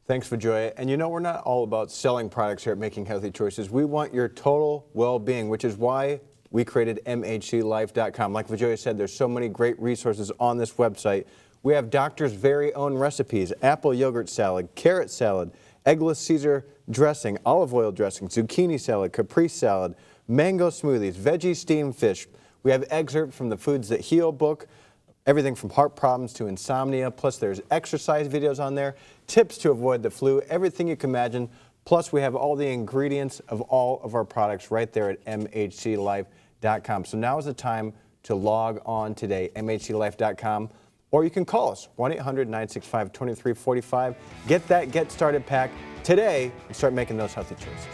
Thanks, Vijoya. And you know, we're not all about selling products here at Making Healthy Choices. We want your total well-being, which is why we created MHCLife.com. Like Vijoya said, there's so many great resources on this website. We have doctor's very own recipes: apple yogurt salad, carrot salad, eggless Caesar dressing, olive oil dressing, zucchini salad, caprese salad, mango smoothies, veggie steamed fish. We have excerpts from the Foods That Heal book, everything from heart problems to insomnia. Plus, there's exercise videos on there, tips to avoid the flu, everything you can imagine. Plus, we have all the ingredients of all of our products right there at MHCLife.com. So now is the time to log on today, MHCLife.com, or you can call us, 1-800-965-2345. Get that Get Started Pack today and start making those healthy choices.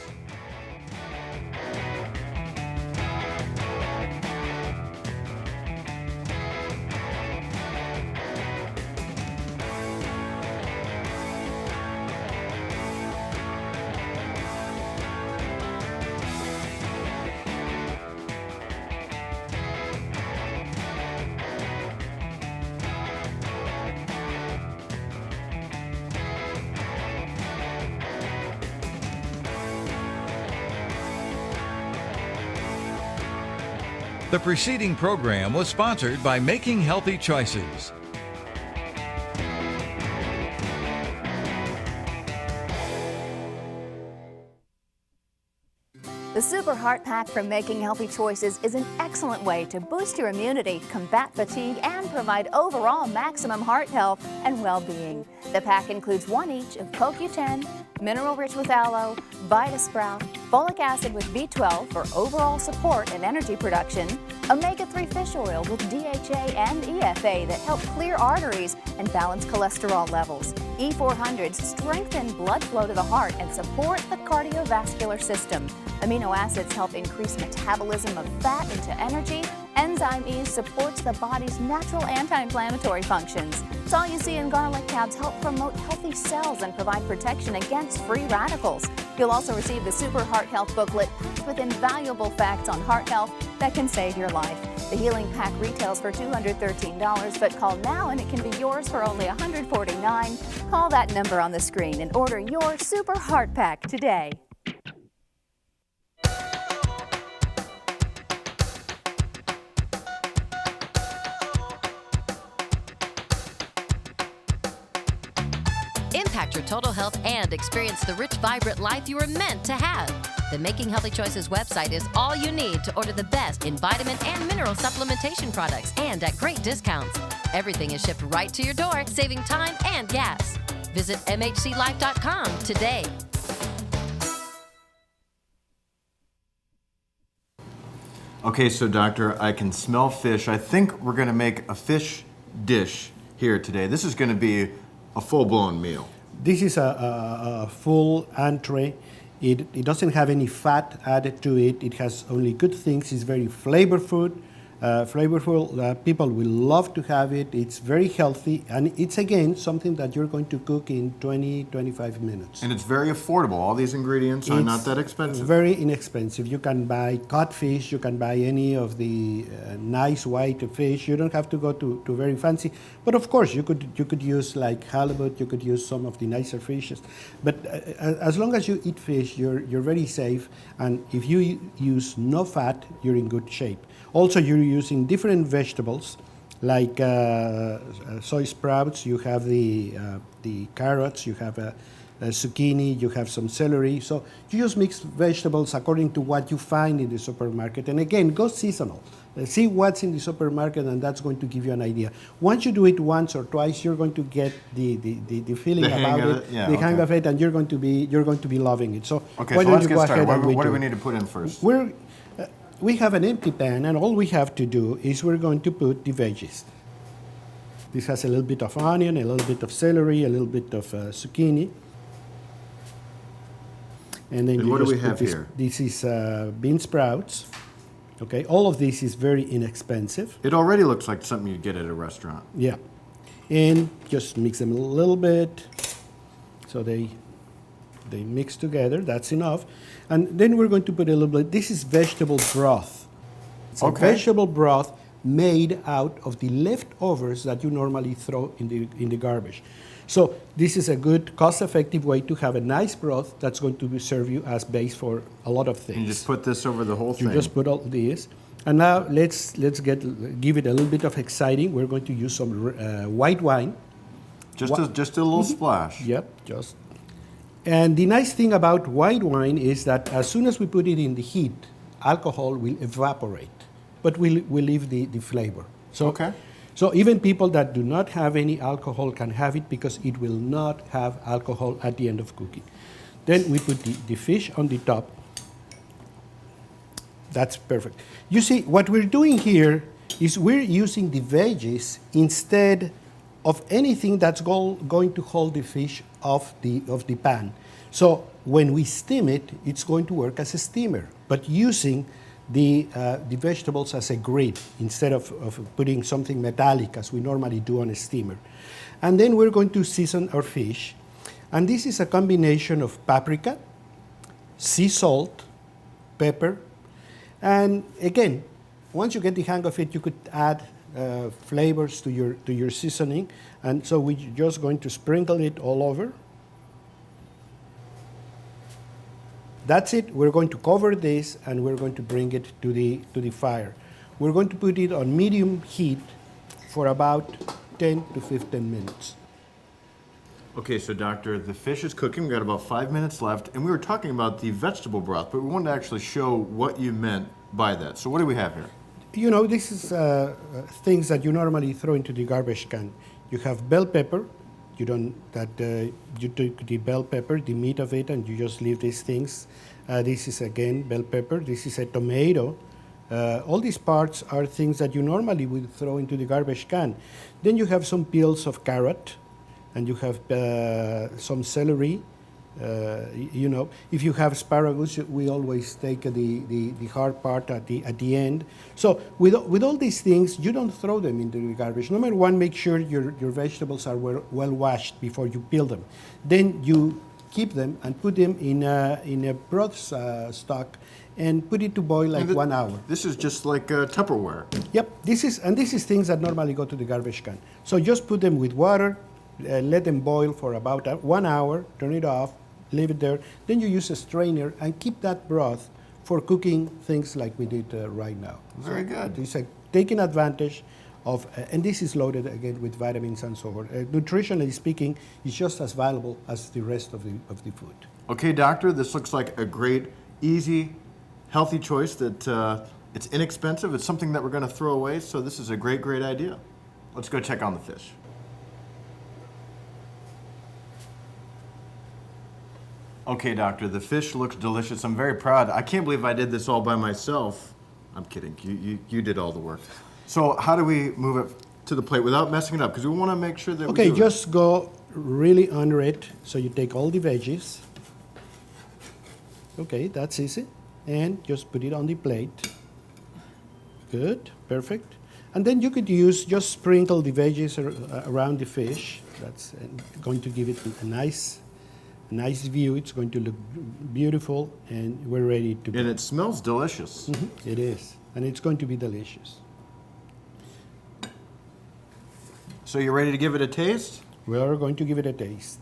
The preceding program was sponsored by Making Healthy Choices. The Super Heart Pack from Making Healthy Choices is an excellent way to boost your immunity, combat fatigue, and provide overall maximum heart health and well-being. The pack includes one each of CoQ10, Mineral Rich with Aloe, Vitasprout, folic acid with B12 for overall support and energy production, omega-3 fish oil with DHA and EFA that help clear arteries and balance cholesterol levels. E400s strengthen blood flow to the heart and support the cardiovascular system. Amino acids help increase metabolism of fat into energy. Enzyme E supports the body's natural anti-inflammatory functions. All you see in garlic tabs help promote healthy cells and provide protection against free radicals. You'll also receive the Super Heart Health booklet packed with invaluable facts on heart health that can save your life. The Healing Pack retails for $213, but call now and it can be yours for only $149. Call that number on the screen and order your Super Heart Pack today. Impact your total health and experience the rich, vibrant life you were meant to have. The Making Healthy Choices website is all you need to order the best in vitamin and mineral supplementation products and at great discounts. Everything is shipped right to your door, saving time and gas. Visit mhclife.com today. Okay, so doctor, I can smell fish. I think we're going to make a fish dish here today. This is going to be a full-blown meal. This is a full entree. It doesn't have any fat added to it. It has only good things. It's very flavorful. People will love to have it. It's very healthy, and it's again something that you're going to cook in 20-25 minutes. And it's very affordable. All these ingredients are not that expensive. Very inexpensive. You can buy cod fish. You can buy any of the nice white fish. You don't have to go to very fancy. But of course, you could use like halibut. You could use some of the nicer fishes. But as long as you eat fish, you're very safe. And if you use no fat, you're in good shape. Also, you're using different vegetables, like soy sprouts. You have the carrots. You have a zucchini. You have some celery. So you just mix vegetables according to what you find in the supermarket. And again, go seasonal. See what's in the supermarket, and that's going to give you an idea. Once you do it once or twice, you're going to get the feeling about it, the hang of it, and you're going to be loving it. So okay, so let's get started. What do we need to put in first? We have an empty pan, and all we have to do is we're going to put the veggies. This has a little bit of onion, a little bit of celery, a little bit of zucchini. And then what do we have here? This is bean sprouts. Okay, all of this is very inexpensive. It already looks like something you'd get at a restaurant. Yeah. And just mix them a little bit so they mix together. That's enough. And then we're going to put a little bit, this is vegetable broth. It's a vegetable broth made out of the leftovers that you normally throw in the garbage. So this is a good, cost-effective way to have a nice broth that's going to serve you as base for a lot of things. And you just put this over the whole thing. You just put all this. And now let's give it a little bit of exciting. We're going to use some white wine. Just a little splash. Yep, just. And the nice thing about white wine is that as soon as we put it in the heat, alcohol will evaporate, but we'll leave the flavor. So even people that do not have any alcohol can have it because it will not have alcohol at the end of cooking. Then we put the fish on the top. That's perfect. You see, what we're doing here is we're using the veggies instead of anything that's going to hold the fish off the pan. So when we steam it, it's going to work as a steamer, but using the vegetables as a grid instead of putting something metallic as we normally do on a steamer. And then we're going to season our fish. And this is a combination of paprika, sea salt, pepper, and again, once you get the hang of it, you could add flavors to your seasoning. And so we're just going to sprinkle it all over. That's it. We're going to cover this and we're going to bring it to the fire. We're going to put it on medium heat for about 10 to 15 minutes. Okay, so doctor, the fish is cooking. We've got about 5 minutes left, and we were talking about the vegetable broth, but we wanted to actually show what you meant by that. So what do we have here? You know, this is things that you normally throw into the garbage can. You have bell pepper. You take the bell pepper, the meat of it, and you just leave these things. This is again bell pepper. This is a tomato. All these parts are things that you normally would throw into the garbage can. Then you have some peels of carrot, and you have some celery. You know, if you have asparagus, we always take the hard part at the end. So with all these things, you don't throw them into the garbage. Number one, make sure your vegetables are well washed before you peel them. Then you keep them and put them in a broth stock and put it to boil like 1 hour. This is just like Tupperware. Yep, this is things that normally go to the garbage can. So just put them with water, let them boil for about 1 hour, turn it off, leave it there. Then you use a strainer and keep that broth for cooking things like we did right now. Very good. It's taking advantage of, and this is loaded again with vitamins and so on. Nutritionally speaking, it's just as valuable as the rest of the food. Okay, doctor, this looks like a great, easy, healthy choice that it's inexpensive. It's something that we're going to throw away, so this is a great, great idea. Let's go check on the fish. Okay, doctor, the fish looks delicious. I'm very proud. I can't believe I did this all by myself. I'm kidding. You did all the work. So how do we move it to the plate without messing it up? Because we want to make sure that okay, we do just go really under it. So you take all the veggies. Okay, that's easy. And just put it on the plate. Good, perfect. And then you could just sprinkle the veggies around the fish. That's going to give it a nice view. It's going to look beautiful, and we're ready to go. And it smells delicious. Mm-hmm. It is, and it's going to be delicious. So you're ready to give it a taste? We are going to give it a taste.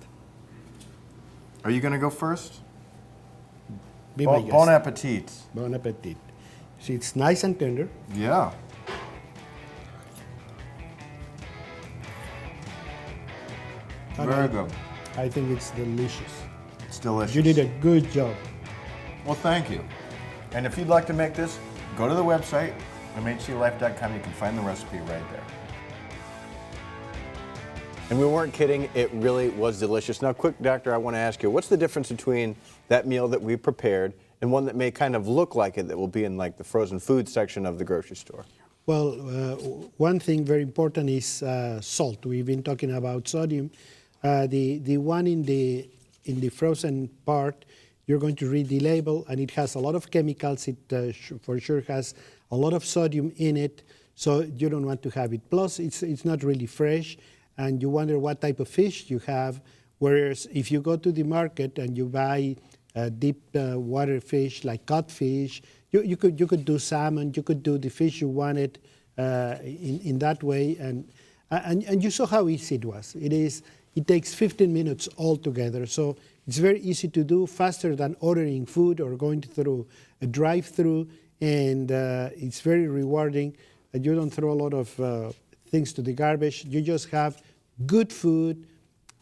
Are you going to go first? Be my guest. Bon appetit. Bon appetit. See, it's nice and tender. Yeah. Very good. I think it's delicious. It's delicious. You did a good job. Well, thank you. And if you'd like to make this, go to the website, mhclife.com. You can find the recipe right there. And we weren't kidding, it really was delicious. Now, quick, doctor, I want to ask you, what's the difference between that meal that we prepared and one that may kind of look like it that will be in like the frozen food section of the grocery store? Well, one thing very important is salt. We've been talking about sodium. The one in the frozen part, you're going to read the label, and it has a lot of chemicals. It for sure has a lot of sodium in it, so you don't want to have it. Plus, it's not really fresh, and you wonder what type of fish you have. Whereas if you go to the market and you buy deep water fish like codfish, you could do salmon, you could do the fish you wanted in that way, and you saw how easy it was. It takes 15 minutes altogether, so it's very easy to do, faster than ordering food or going through a drive-through, and it's very rewarding. You don't throw a lot of things to the garbage. You just have good food,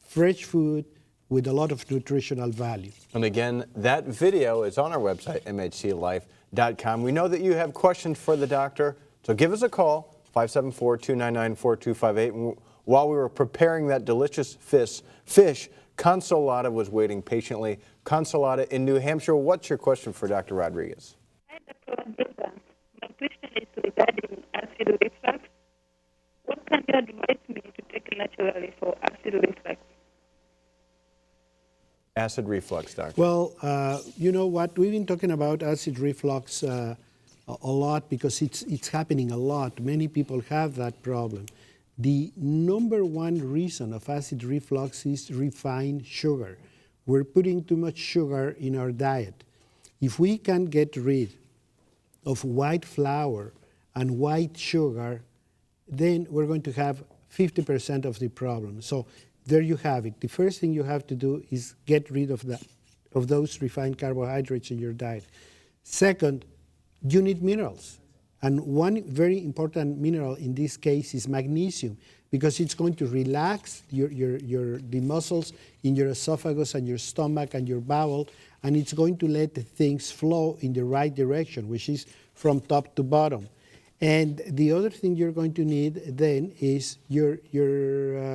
fresh food, with a lot of nutritional value. And again, that video is on our website, mhclife.com. We know that you have questions for the doctor, so give us a call, 574-299-4258. While we were preparing that delicious fish, Consolata was waiting patiently. Consolata in New Hampshire, what's your question for Dr. Rodriguez? Hi, Dr. Rodriguez. My question is regarding acid reflux. What can you advise me to take naturally for acid reflux? Acid reflux, doctor. Well, you know what? We've been talking about acid reflux a lot because it's happening a lot. Many people have that problem. The number one reason of acid reflux is refined sugar. We're putting too much sugar in our diet. If we can get rid of white flour and white sugar, then we're going to have 50% of the problem. So there you have it. The first thing you have to do is get rid of those refined carbohydrates in your diet. Second, you need minerals. And one very important mineral in this case is magnesium, because it's going to relax the muscles in your esophagus and your stomach and your bowel, and it's going to let the things flow in the right direction, which is from top to bottom. And the other thing you're going to need then is your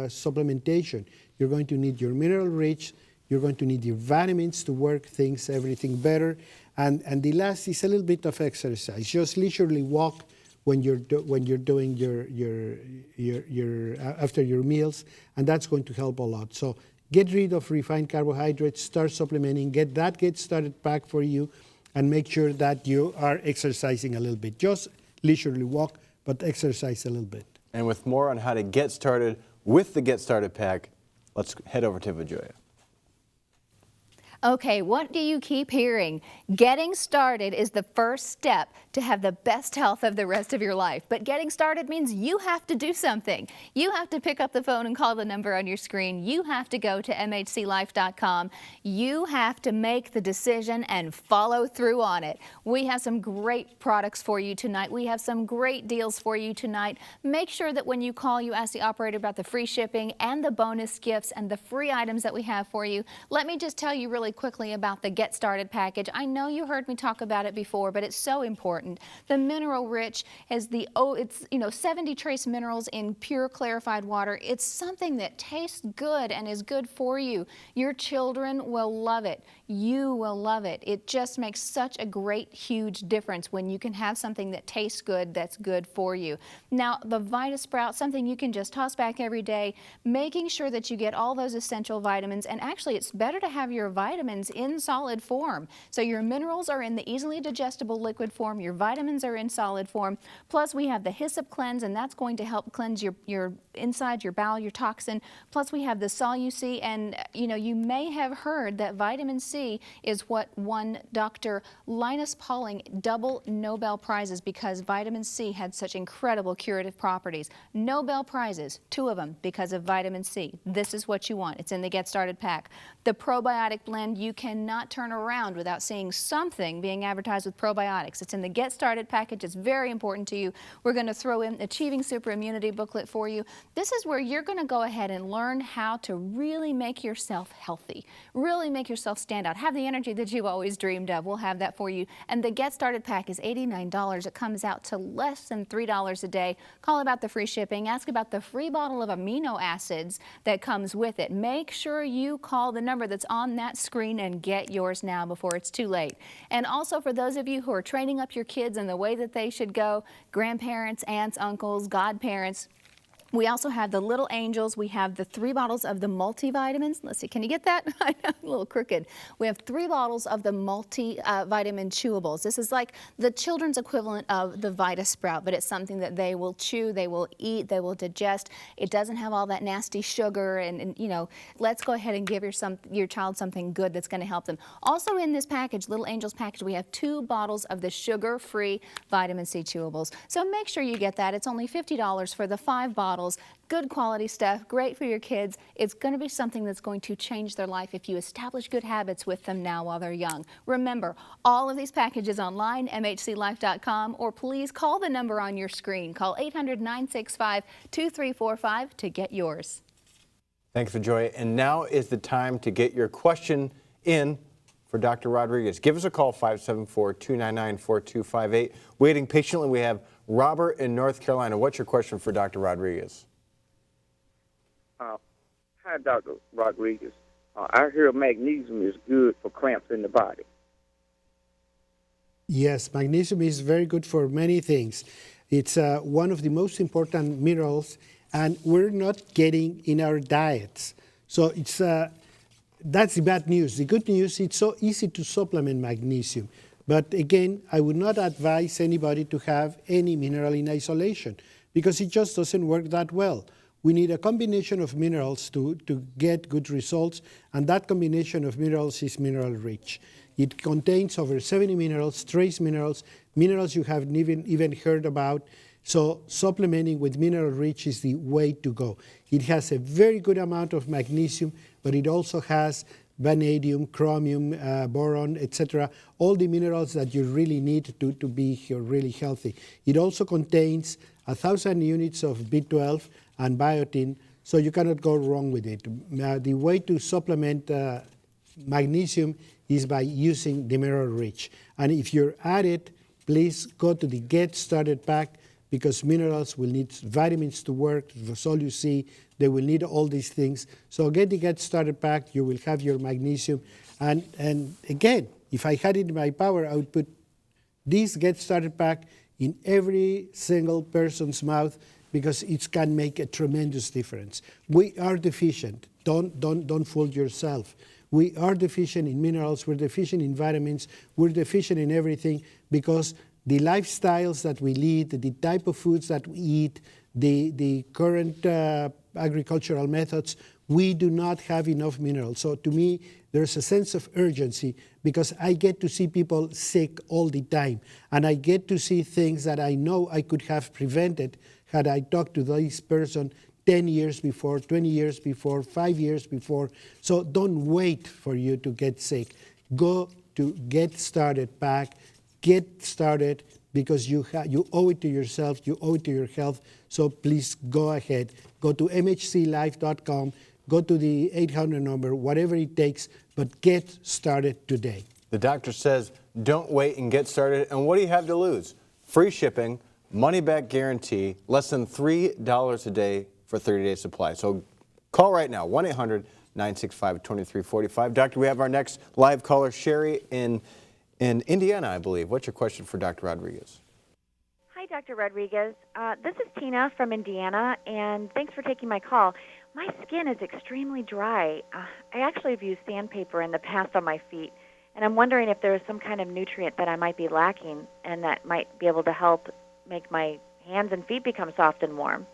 supplementation. You're going to need your mineral rich, you're going to need your vitamins to work everything better. And the last is a little bit of exercise. Just leisurely walk when you're doing your after your meals, and that's going to help a lot. So get rid of refined carbohydrates, start supplementing, get started pack for you, and make sure that you are exercising a little bit. Just leisurely walk, but exercise a little bit. And with more on how to get started with the Get Started Pack, let's head over to Vijoya. Okay, what do you keep hearing? Getting started is the first step to have the best health of the rest of your life. But getting started means you have to do something. You have to pick up the phone and call the number on your screen. You have to go to mhclife.com. You have to make the decision and follow through on it. We have some great products for you tonight. We have some great deals for you tonight. Make sure that when you call, you ask the operator about the free shipping and the bonus gifts and the free items that we have for you. Let me just tell you really quickly about the Get Started package. I know you heard me talk about it before, but it's so important. The Mineral Rich is it's 70 trace minerals in pure clarified water. It's something that tastes good and is good for you. Your children will love it. You will love it. It just makes such a great, huge difference when you can have something that tastes good, that's good for you. Now, the VitaSprout, something you can just toss back every day, making sure that you get all those essential vitamins. And actually, it's better to have your vitamins in solid form. So your minerals are in the easily digestible liquid form. Your vitamins are in solid form. Plus, we have the Hyssop Cleanse, and that's going to help cleanse your inside, your bowel, your toxin. Plus, we have the Sol-U-C, and you may have heard that vitamin C is what won Dr. Linus Pauling double Nobel Prizes because vitamin C had such incredible curative properties. Nobel Prizes, 2 of them, because of vitamin C. This is what you want. It's in the Get Started pack. The probiotic blend, you cannot turn around without seeing something being advertised with probiotics. It's in the Get Started package. It's very important to you. We're going to throw in Achieving Superimmunity booklet for you. This is where you're going to go ahead and learn how to really make yourself healthy, really make yourself stand out, have the energy that you've always dreamed of. We'll have that for you. And the Get Started pack is $89. It comes out to less than $3 a day. Call about the free shipping. Ask about the free bottle of amino acids that comes with it. Make sure you call the number that's on that screen and get yours now before it's too late. And also for those of you who are training up your kids in the way that they should go, grandparents, aunts, uncles, godparents, we also have the Little Angels. We have the 3 bottles of the multivitamins. Let's see, can you get that? I'm a little crooked. We have 3 bottles of the multivitamin chewables. This is like the children's equivalent of the VitaSprout, but it's something that they will chew, they will eat, they will digest. It doesn't have all that nasty sugar, and let's go ahead and give your child something good that's going to help them. Also in this package, Little Angels package, we have 2 bottles of the sugar-free vitamin C chewables. So make sure you get that. It's only $50 for the 5 bottles. Good quality stuff, great for your kids. It's going to be something that's going to change their life if you establish good habits with them now while they're young. Remember, all of these packages online, mhclife.com, or please call the number on your screen. Call 800-965-2345 to get yours. Thanks, Vijoya. And now is the time to get your question in for Dr. Rodriguez. Give us a call, 574-299-4258. Waiting patiently, we have Robert in North Carolina. What's your question for Dr. Rodriguez? Hi, Dr. Rodriguez. I hear magnesium is good for cramps in the body. Yes, magnesium is very good for many things. It's one of the most important minerals, and we're not getting in our diets. So that's the bad news. The good news, it's so easy to supplement magnesium. But again, I would not advise anybody to have any mineral in isolation because it just doesn't work that well. We need a combination of minerals to get good results, and that combination of minerals is Mineral Rich. It contains over 70 minerals, trace minerals, minerals you haven't even heard about. So supplementing with Mineral Rich is the way to go. It has a very good amount of magnesium, but it also has vanadium, chromium, boron, etc., all the minerals that you really need to be really healthy. It also contains 1,000 units of B12 and biotin, so you cannot go wrong with it. The way to supplement magnesium is by using the Mineral Rich. And if you're at it, please go to the Get Started pack, because minerals will need vitamins to work, the Sol-U-C, they will need all these things. So get the Get Started pack, you will have your magnesium. And again, if I had it in my power, I would put this Get Started pack in every single person's mouth, because it can make a tremendous difference. We are deficient. Don't fool yourself. We are deficient in minerals, we're deficient in vitamins, we're deficient in everything, because the lifestyles that we lead, the type of foods that we eat, the current agricultural methods, we do not have enough minerals. So to me, there's a sense of urgency, because I get to see people sick all the time, and I get to see things that I know I could have prevented had I talked to this person 10 years before, 20 years before, 5 years before. So don't wait for you to get sick. Go to Get Started pack. Get started, because you owe it to yourself, you owe it to your health. So please go ahead. Go to mhclife.com, go to the 800 number, whatever it takes, but get started today. The doctor says, don't wait and get started. And what do you have to lose? Free shipping, money-back guarantee, less than $3 a day for 30-day supply. So call right now, 1-800-965-2345. Doctor, we have our next live caller, Sherry in Indiana, I believe. What's your question for Dr. Rodriguez? Hi, Dr. Rodriguez. This is Tina from Indiana, and thanks for taking my call. My skin is extremely dry. I actually have used sandpaper in the past on my feet, and I'm wondering if there is some kind of nutrient that I might be lacking and that might be able to help make my hands and feet become soft and warm.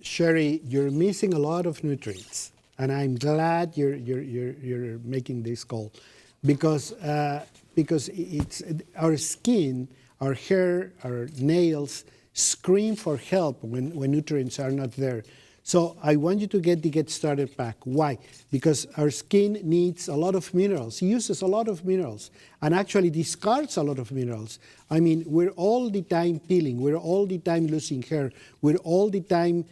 Sherry, you're missing a lot of nutrients, and I'm glad you're making this call, because it's our skin, our hair, our nails scream for help when nutrients are not there. So I want you to get the Get Started pack. Why? Because our skin needs a lot of minerals, uses a lot of minerals, and actually discards a lot of minerals. I mean, we're all the time peeling, we're all the time losing hair, we're all the time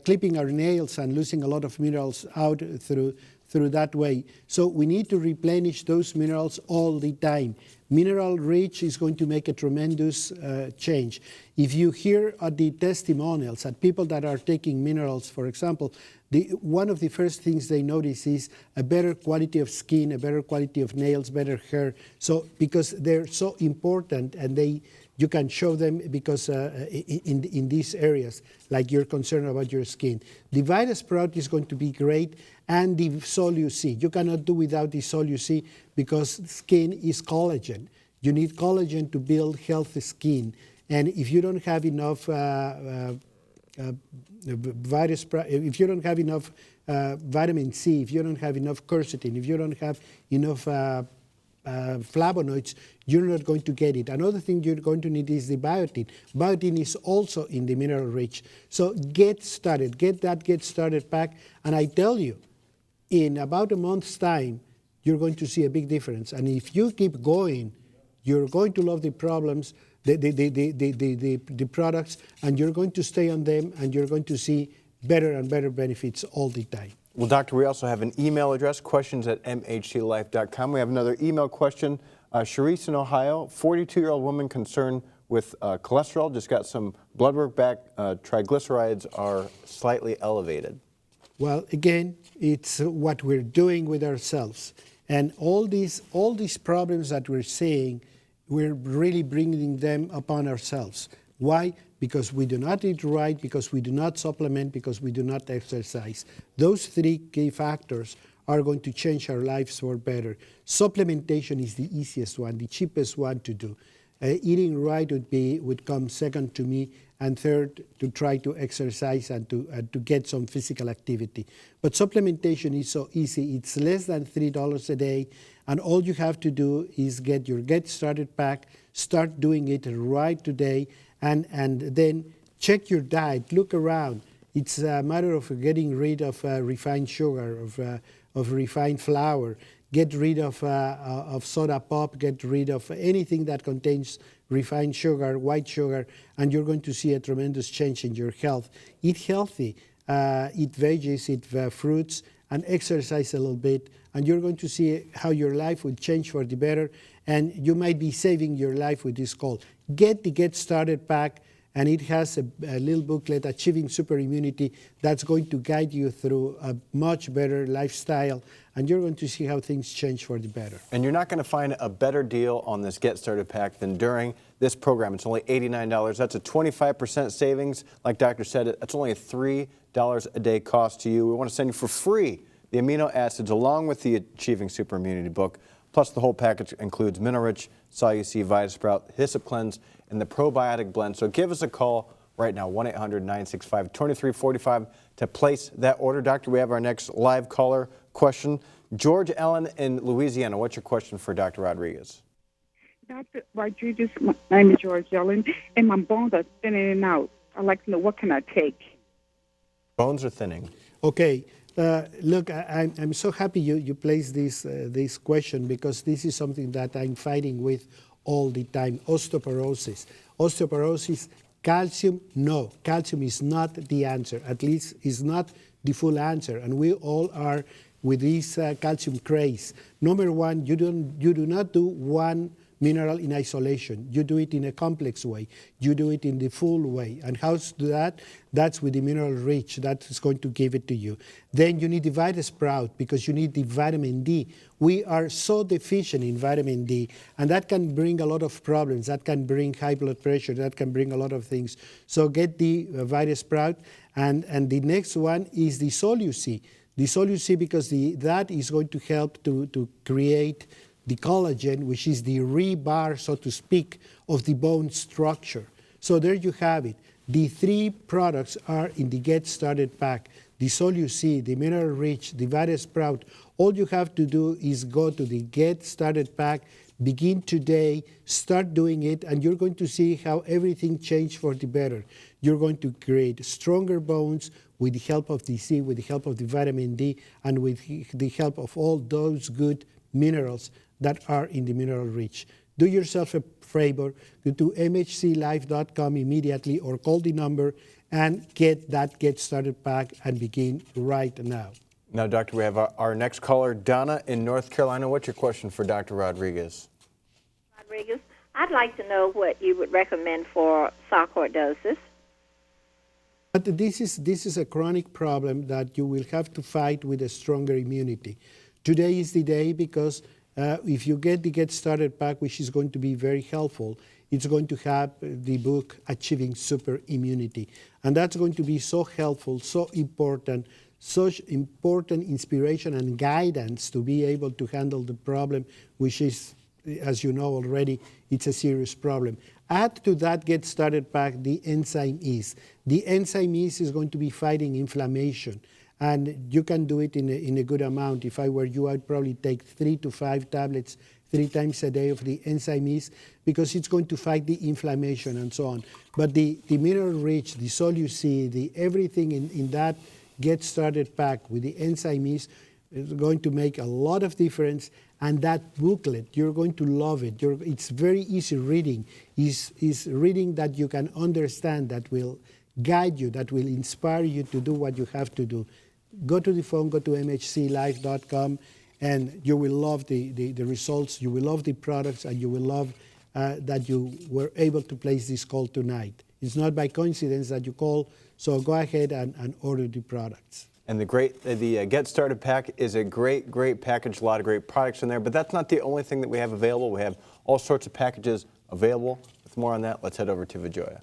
clipping our nails and losing a lot of minerals out through that way. So we need to replenish those minerals all the time. Mineral Rich is going to make a tremendous change. If you hear at the testimonials at people that are taking minerals, for example, one of the first things they notice is a better quality of skin, a better quality of nails, better hair. So because they're so important, and you can show them, because in these areas, like you're concerned about your skin. The VitaSprout is going to be great, and the Sol-U-C. You cannot do without the Sol-U-C, because skin is collagen. You need collagen to build healthy skin. And if you don't have enough if you don't have enough vitamin C, if you don't have enough quercetin, if you don't have enough flavonoids, you're not going to get it. Another thing you're going to need is the biotin. Biotin is also in the Mineral Rich. So get started. Get that Get Started pack. And I tell you, in about a month's time, you're going to see a big difference. And if you keep going, you're going to love the problems, the products, and you're going to stay on them, and you're going to see better and better benefits all the time. Well, Doctor, we also have an email address, questions@mhclife.com. We have another email question. Sharice in Ohio, 42-year-old woman concerned with cholesterol, just got some blood work back. Triglycerides are slightly elevated. Well, again, it's what we're doing with ourselves. And all these problems that we're seeing, we're really bringing them upon ourselves. Why? Because we do not eat right, because we do not supplement, because we do not exercise. Those three key factors are going to change our lives for better. Supplementation is the easiest one, the cheapest one to do. Eating right would come second to me, and third, to try to exercise and to get some physical activity. But supplementation is so easy. It's less than $3 a day, and all you have to do is get your Get Started pack, start doing it right today, and then check your diet, look around. It's a matter of getting rid of refined sugar, of refined flour. Get rid of soda pop, get rid of anything that contains refined sugar, white sugar, and you're going to see a tremendous change in your health. Eat healthy, eat veggies, eat fruits, and exercise a little bit, and you're going to see how your life will change for the better, and you might be saving your life with this call. Get the Get Started pack, and it has a little booklet, Achieving Super Immunity, that's going to guide you through a much better lifestyle, and you're going to see how things change for the better. And you're not going to find a better deal on this Get Started pack than during this program. It's only $89. That's a 25% savings. Like Doctor said, it's only a $3 a day cost to you. We want to send you for free the amino acids along with the Achieving Super Immunity book. Plus, the whole package includes Mineral-Rich, Sol-U-C, VitaSprout, Hyssop Cleanse, and the probiotic blend. So give us a call right now, 1-800-965-2345 to place that order. Doctor, we have our next live caller question. George Ellen in Louisiana, what's your question for Dr. Rodriguez? Dr. Rodriguez, my name is George Ellen, and my bones are thinning out. I'd like to know, what can I take? Bones are thinning. Okay. Look, I'm so happy you placed this question, because this is something that I'm fighting with all the time. Osteoporosis. Osteoporosis, calcium, no. Calcium is not the answer. At least is not the full answer. And we all are with this calcium craze. Number one, you do not do one mineral in isolation. You do it in a complex way. You do it in the full way. And how to do that? That's with the Mineral-Rich. That is going to give it to you. Then you need the VitaSprout, because you need the vitamin D. We are so deficient in vitamin D, and that can bring a lot of problems. That can bring high blood pressure. That can bring a lot of things. So get the VitaSprout. And the next one is the Sol-U-C. The Sol-U-C, because that is going to help to create the collagen, which is the rebar, so to speak, of the bone structure. So there you have it. The three products are in the Get Started pack. The Sol-U-C, the Mineral-Rich, the VitaSprout. All you have to do is go to the Get Started pack, begin today, start doing it, and you're going to see how everything changed for the better. You're going to create stronger bones with the help of the C, with the help of the vitamin D, and with the help of all those good minerals that are in the Mineral-Rich. Do yourself a favor, go to mhclife.com immediately, or call the number and get that Get Started pack and begin right now. Now, Doctor, we have our next caller, Donna in North Carolina. What's your question for Dr. Rodriguez? Rodriguez, I'd like to know what you would recommend for sarcoidosis. But this is a chronic problem that you will have to fight with a stronger immunity. Today is the day, because if you get the Get Started pack, which is going to be very helpful, it's going to have the book Achieving Super Immunity. And that's going to be so helpful, so important, such important inspiration and guidance to be able to handle the problem, which is, as you know already, it's a serious problem. Add to that Get Started pack the Enzyme Ease. The Enzyme Ease is going to be fighting inflammation. And you can do it in a good amount. If I were you, I'd probably take 3 to 5 tablets 3 times a day of the Enzyme Ease, because it's going to fight the inflammation and so on. But the Mineral-Rich, the Sol-U-C, the everything in that Get Started pack with the Enzyme Ease is going to make a lot of difference. And that booklet, you're going to love it. It's very easy reading. It's reading that you can understand, that will guide you, that will inspire you to do what you have to do. Go to the phone, go to mhclife.com, and you will love the results, you will love the products, and you will love that you were able to place this call tonight. It's not by coincidence that you call, so go ahead and order the products. And the Get Started pack is a great package, a lot of great products in there, but that's not the only thing that we have available. We have all sorts of packages available. With more on that, let's head over to Vijoya.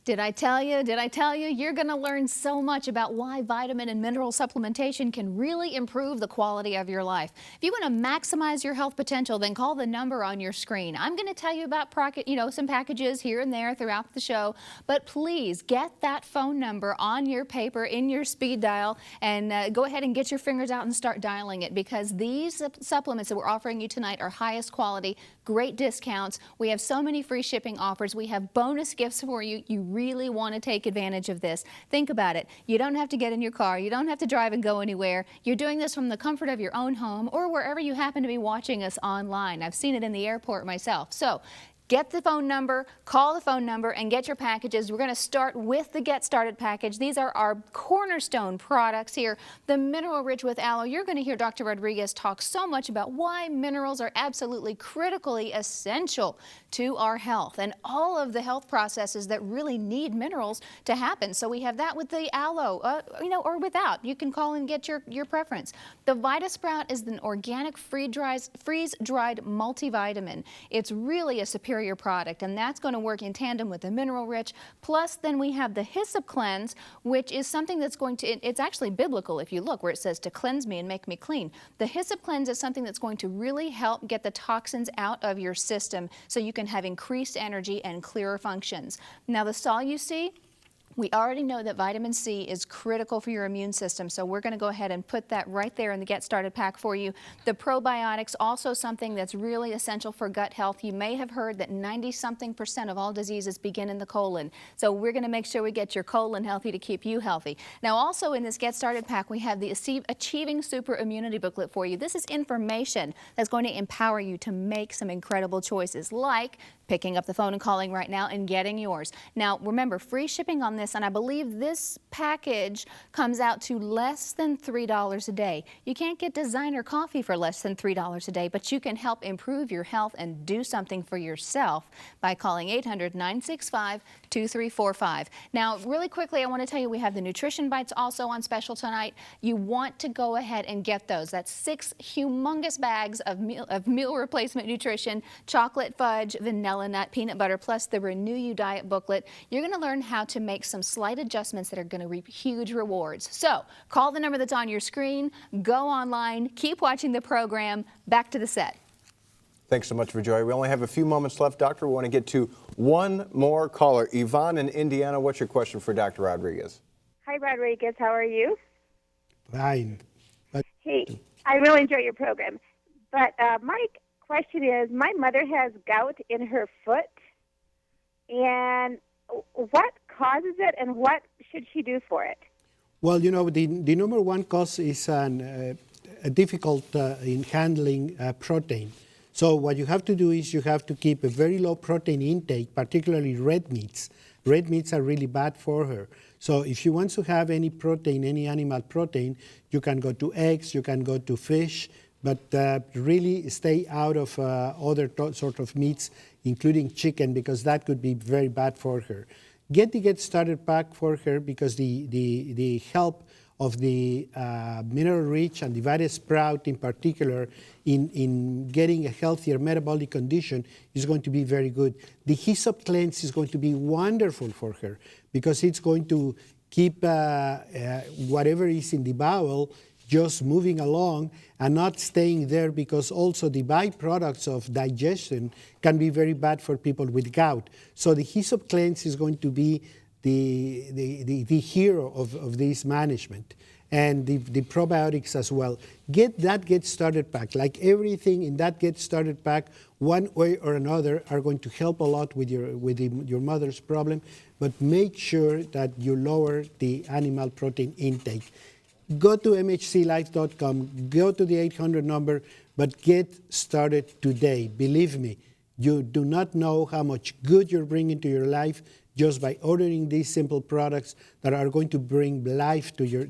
Did I tell you? Did I tell you? You're going to learn so much about why vitamin and mineral supplementation can really improve the quality of your life. If you want to maximize your health potential, then call the number on your screen. I'm going to tell you about some packages here and there throughout the show, but please get that phone number on your paper, in your speed dial, and go ahead and get your fingers out and start dialing it, because these supplements that we're offering you tonight are highest quality, great discounts. We have so many free shipping offers. We have bonus gifts for you. You really want to take advantage of this. Think about it. You don't have to get in your car. You don't have to drive and go anywhere. You're doing this from the comfort of your own home or wherever you happen to be watching us online. I've seen it in the airport myself. So get the phone number, call the phone number, and get your packages. We're going to start with the Get Started package. These are our cornerstone products here. The Mineral Rich with Aloe. You're going to hear Dr. Rodriguez talk so much about why minerals are absolutely critically essential to our health and all of the health processes that really need minerals to happen. So we have that with the Aloe, or without. You can call and get your preference. The VitaSprout is an organic freeze-dried multivitamin. It's really a superior product, and that's going to work in tandem with the Mineral Rich. Plus, then we have the Hyssop Cleanse, which is something that's going to, it's actually biblical if you look where it says to cleanse me and make me clean. The Hyssop Cleanse is something that's going to really help get the toxins out of your system so you can have increased energy and clearer functions. Now, the Sol-U-C, we already know that vitamin C is critical for your immune system, so we're going to go ahead and put that right there in the Get Started pack for you. The probiotics, also something that's really essential for gut health. You may have heard that 90-something% of all diseases begin in the colon, so we're going to make sure we get your colon healthy to keep you healthy. Now, also in this Get Started pack, we have the Achieving Super Immunity booklet for you. This is information that's going to empower you to make some incredible choices, like picking up the phone and calling right now and getting yours. Now, remember, free shipping on this, and I believe this package comes out to less than $3 a day. You can't get designer coffee for less than $3 a day, but you can help improve your health and do something for yourself by calling 800-965-2345. Now, really quickly, I want to tell you we have the Nutrition Bites also on special tonight. You want to go ahead and get those. That's 6 humongous bags of meal replacement nutrition, chocolate fudge, vanilla nut, peanut butter, plus the Renew You Diet booklet. You're going to learn how to make some slight adjustments that are going to reap huge rewards. So call the number that's on your screen, go online, keep watching the program. Back to the set. Thanks so much, Joy. We only have a few moments left, Doctor. We want to get to one more caller. Yvonne in Indiana, what's your question for Dr. Rodriguez? Hi, Rodriguez. How are you? Fine. Hey, I really enjoy your program. But my question is, my mother has gout in her foot, and what causes it, and what should she do for it? Well, you know, the number one cause is a difficult in handling protein. So what you have to do is you have to keep a very low protein intake, particularly red meats. Red meats are really bad for her. So if you want to have any protein, any animal protein, you can go to eggs, you can go to fish, but really stay out of other sort of meats, including chicken, because that could be very bad for her. Get the Get Started pack for her, because the help of the Mineral Rich and the VitaSprout in particular in getting a healthier metabolic condition is going to be very good. The Hyssop Cleanse is going to be wonderful for her, because it's going to keep whatever is in the bowel just moving along and not staying there, because also the byproducts of digestion can be very bad for people with gout. So the Hyssop Cleanse is going to be the hero of this management, and the probiotics as well. Get that Get Started pack. Like everything in that Get Started pack, one way or another are going to help a lot with your mother's problem, but make sure that you lower the animal protein intake. Go to mhclife.com, go to the 800 number, but get started today. Believe me, you do not know how much good you're bringing to your life just by ordering these simple products that are going to bring life to your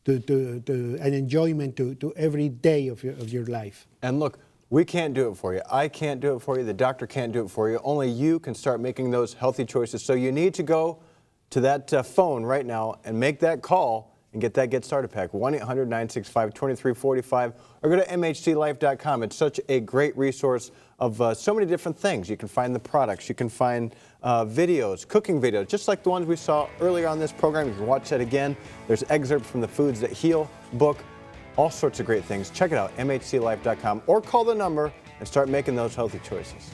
an enjoyment to every day of your life. And look, we can't do it for you. I can't do it for you. The doctor can't do it for you. Only you can start making those healthy choices. So you need to go to that phone right now and make that call and get that Get Started pack, 1-800-965-2345, or go to mhclife.com. It's such a great resource of so many different things. You can find the products, you can find videos, cooking videos, just like the ones we saw earlier on this program. You can watch that again. There's excerpts from the Foods That Heal book, all sorts of great things. Check it out, mhclife.com, or call the number and start making those healthy choices.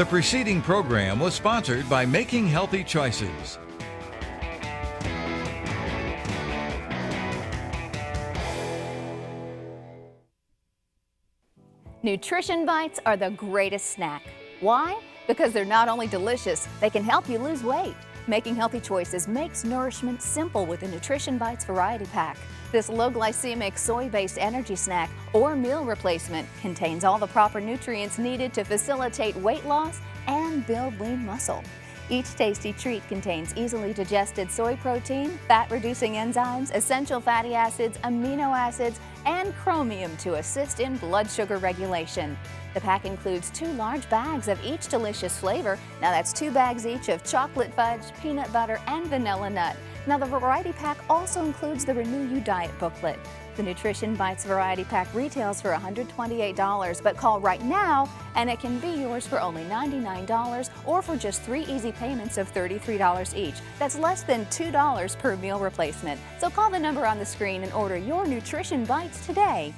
The preceding program was sponsored by Making Healthy Choices. Nutrition Bites are the greatest snack. Why? Because they're not only delicious, they can help you lose weight. Making Healthy Choices makes nourishment simple with the Nutrition Bites Variety Pack. This low-glycemic soy-based energy snack or meal replacement contains all the proper nutrients needed to facilitate weight loss and build lean muscle. Each tasty treat contains easily digested soy protein, fat-reducing enzymes, essential fatty acids, amino acids, and chromium to assist in blood sugar regulation. The pack includes 2 large bags of each delicious flavor. Now that's 2 bags each of chocolate fudge, peanut butter, and vanilla nut. Now the Variety Pack also includes the Renew You Diet booklet. The Nutrition Bites Variety Pack retails for $128, but call right now and it can be yours for only $99 or for just 3 easy payments of $33 each. That's less than $2 per meal replacement. So call the number on the screen and order your Nutrition Bites today.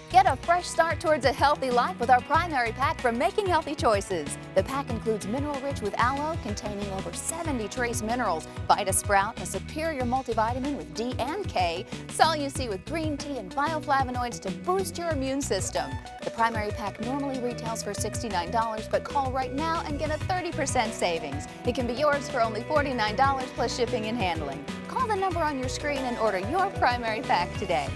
Get a fresh start towards a healthy life with our primary pack from Making Healthy Choices. The pack includes Mineral Rich with Aloe, containing over 70 trace minerals, Vita Sprout, a superior multivitamin with D and K, Sol-U-C with green tea and bioflavonoids to boost your immune system. The primary pack normally retails for $69, but call right now and get a 30% savings. It can be yours for only $49 plus shipping and handling. Call the number on your screen and order your primary pack today.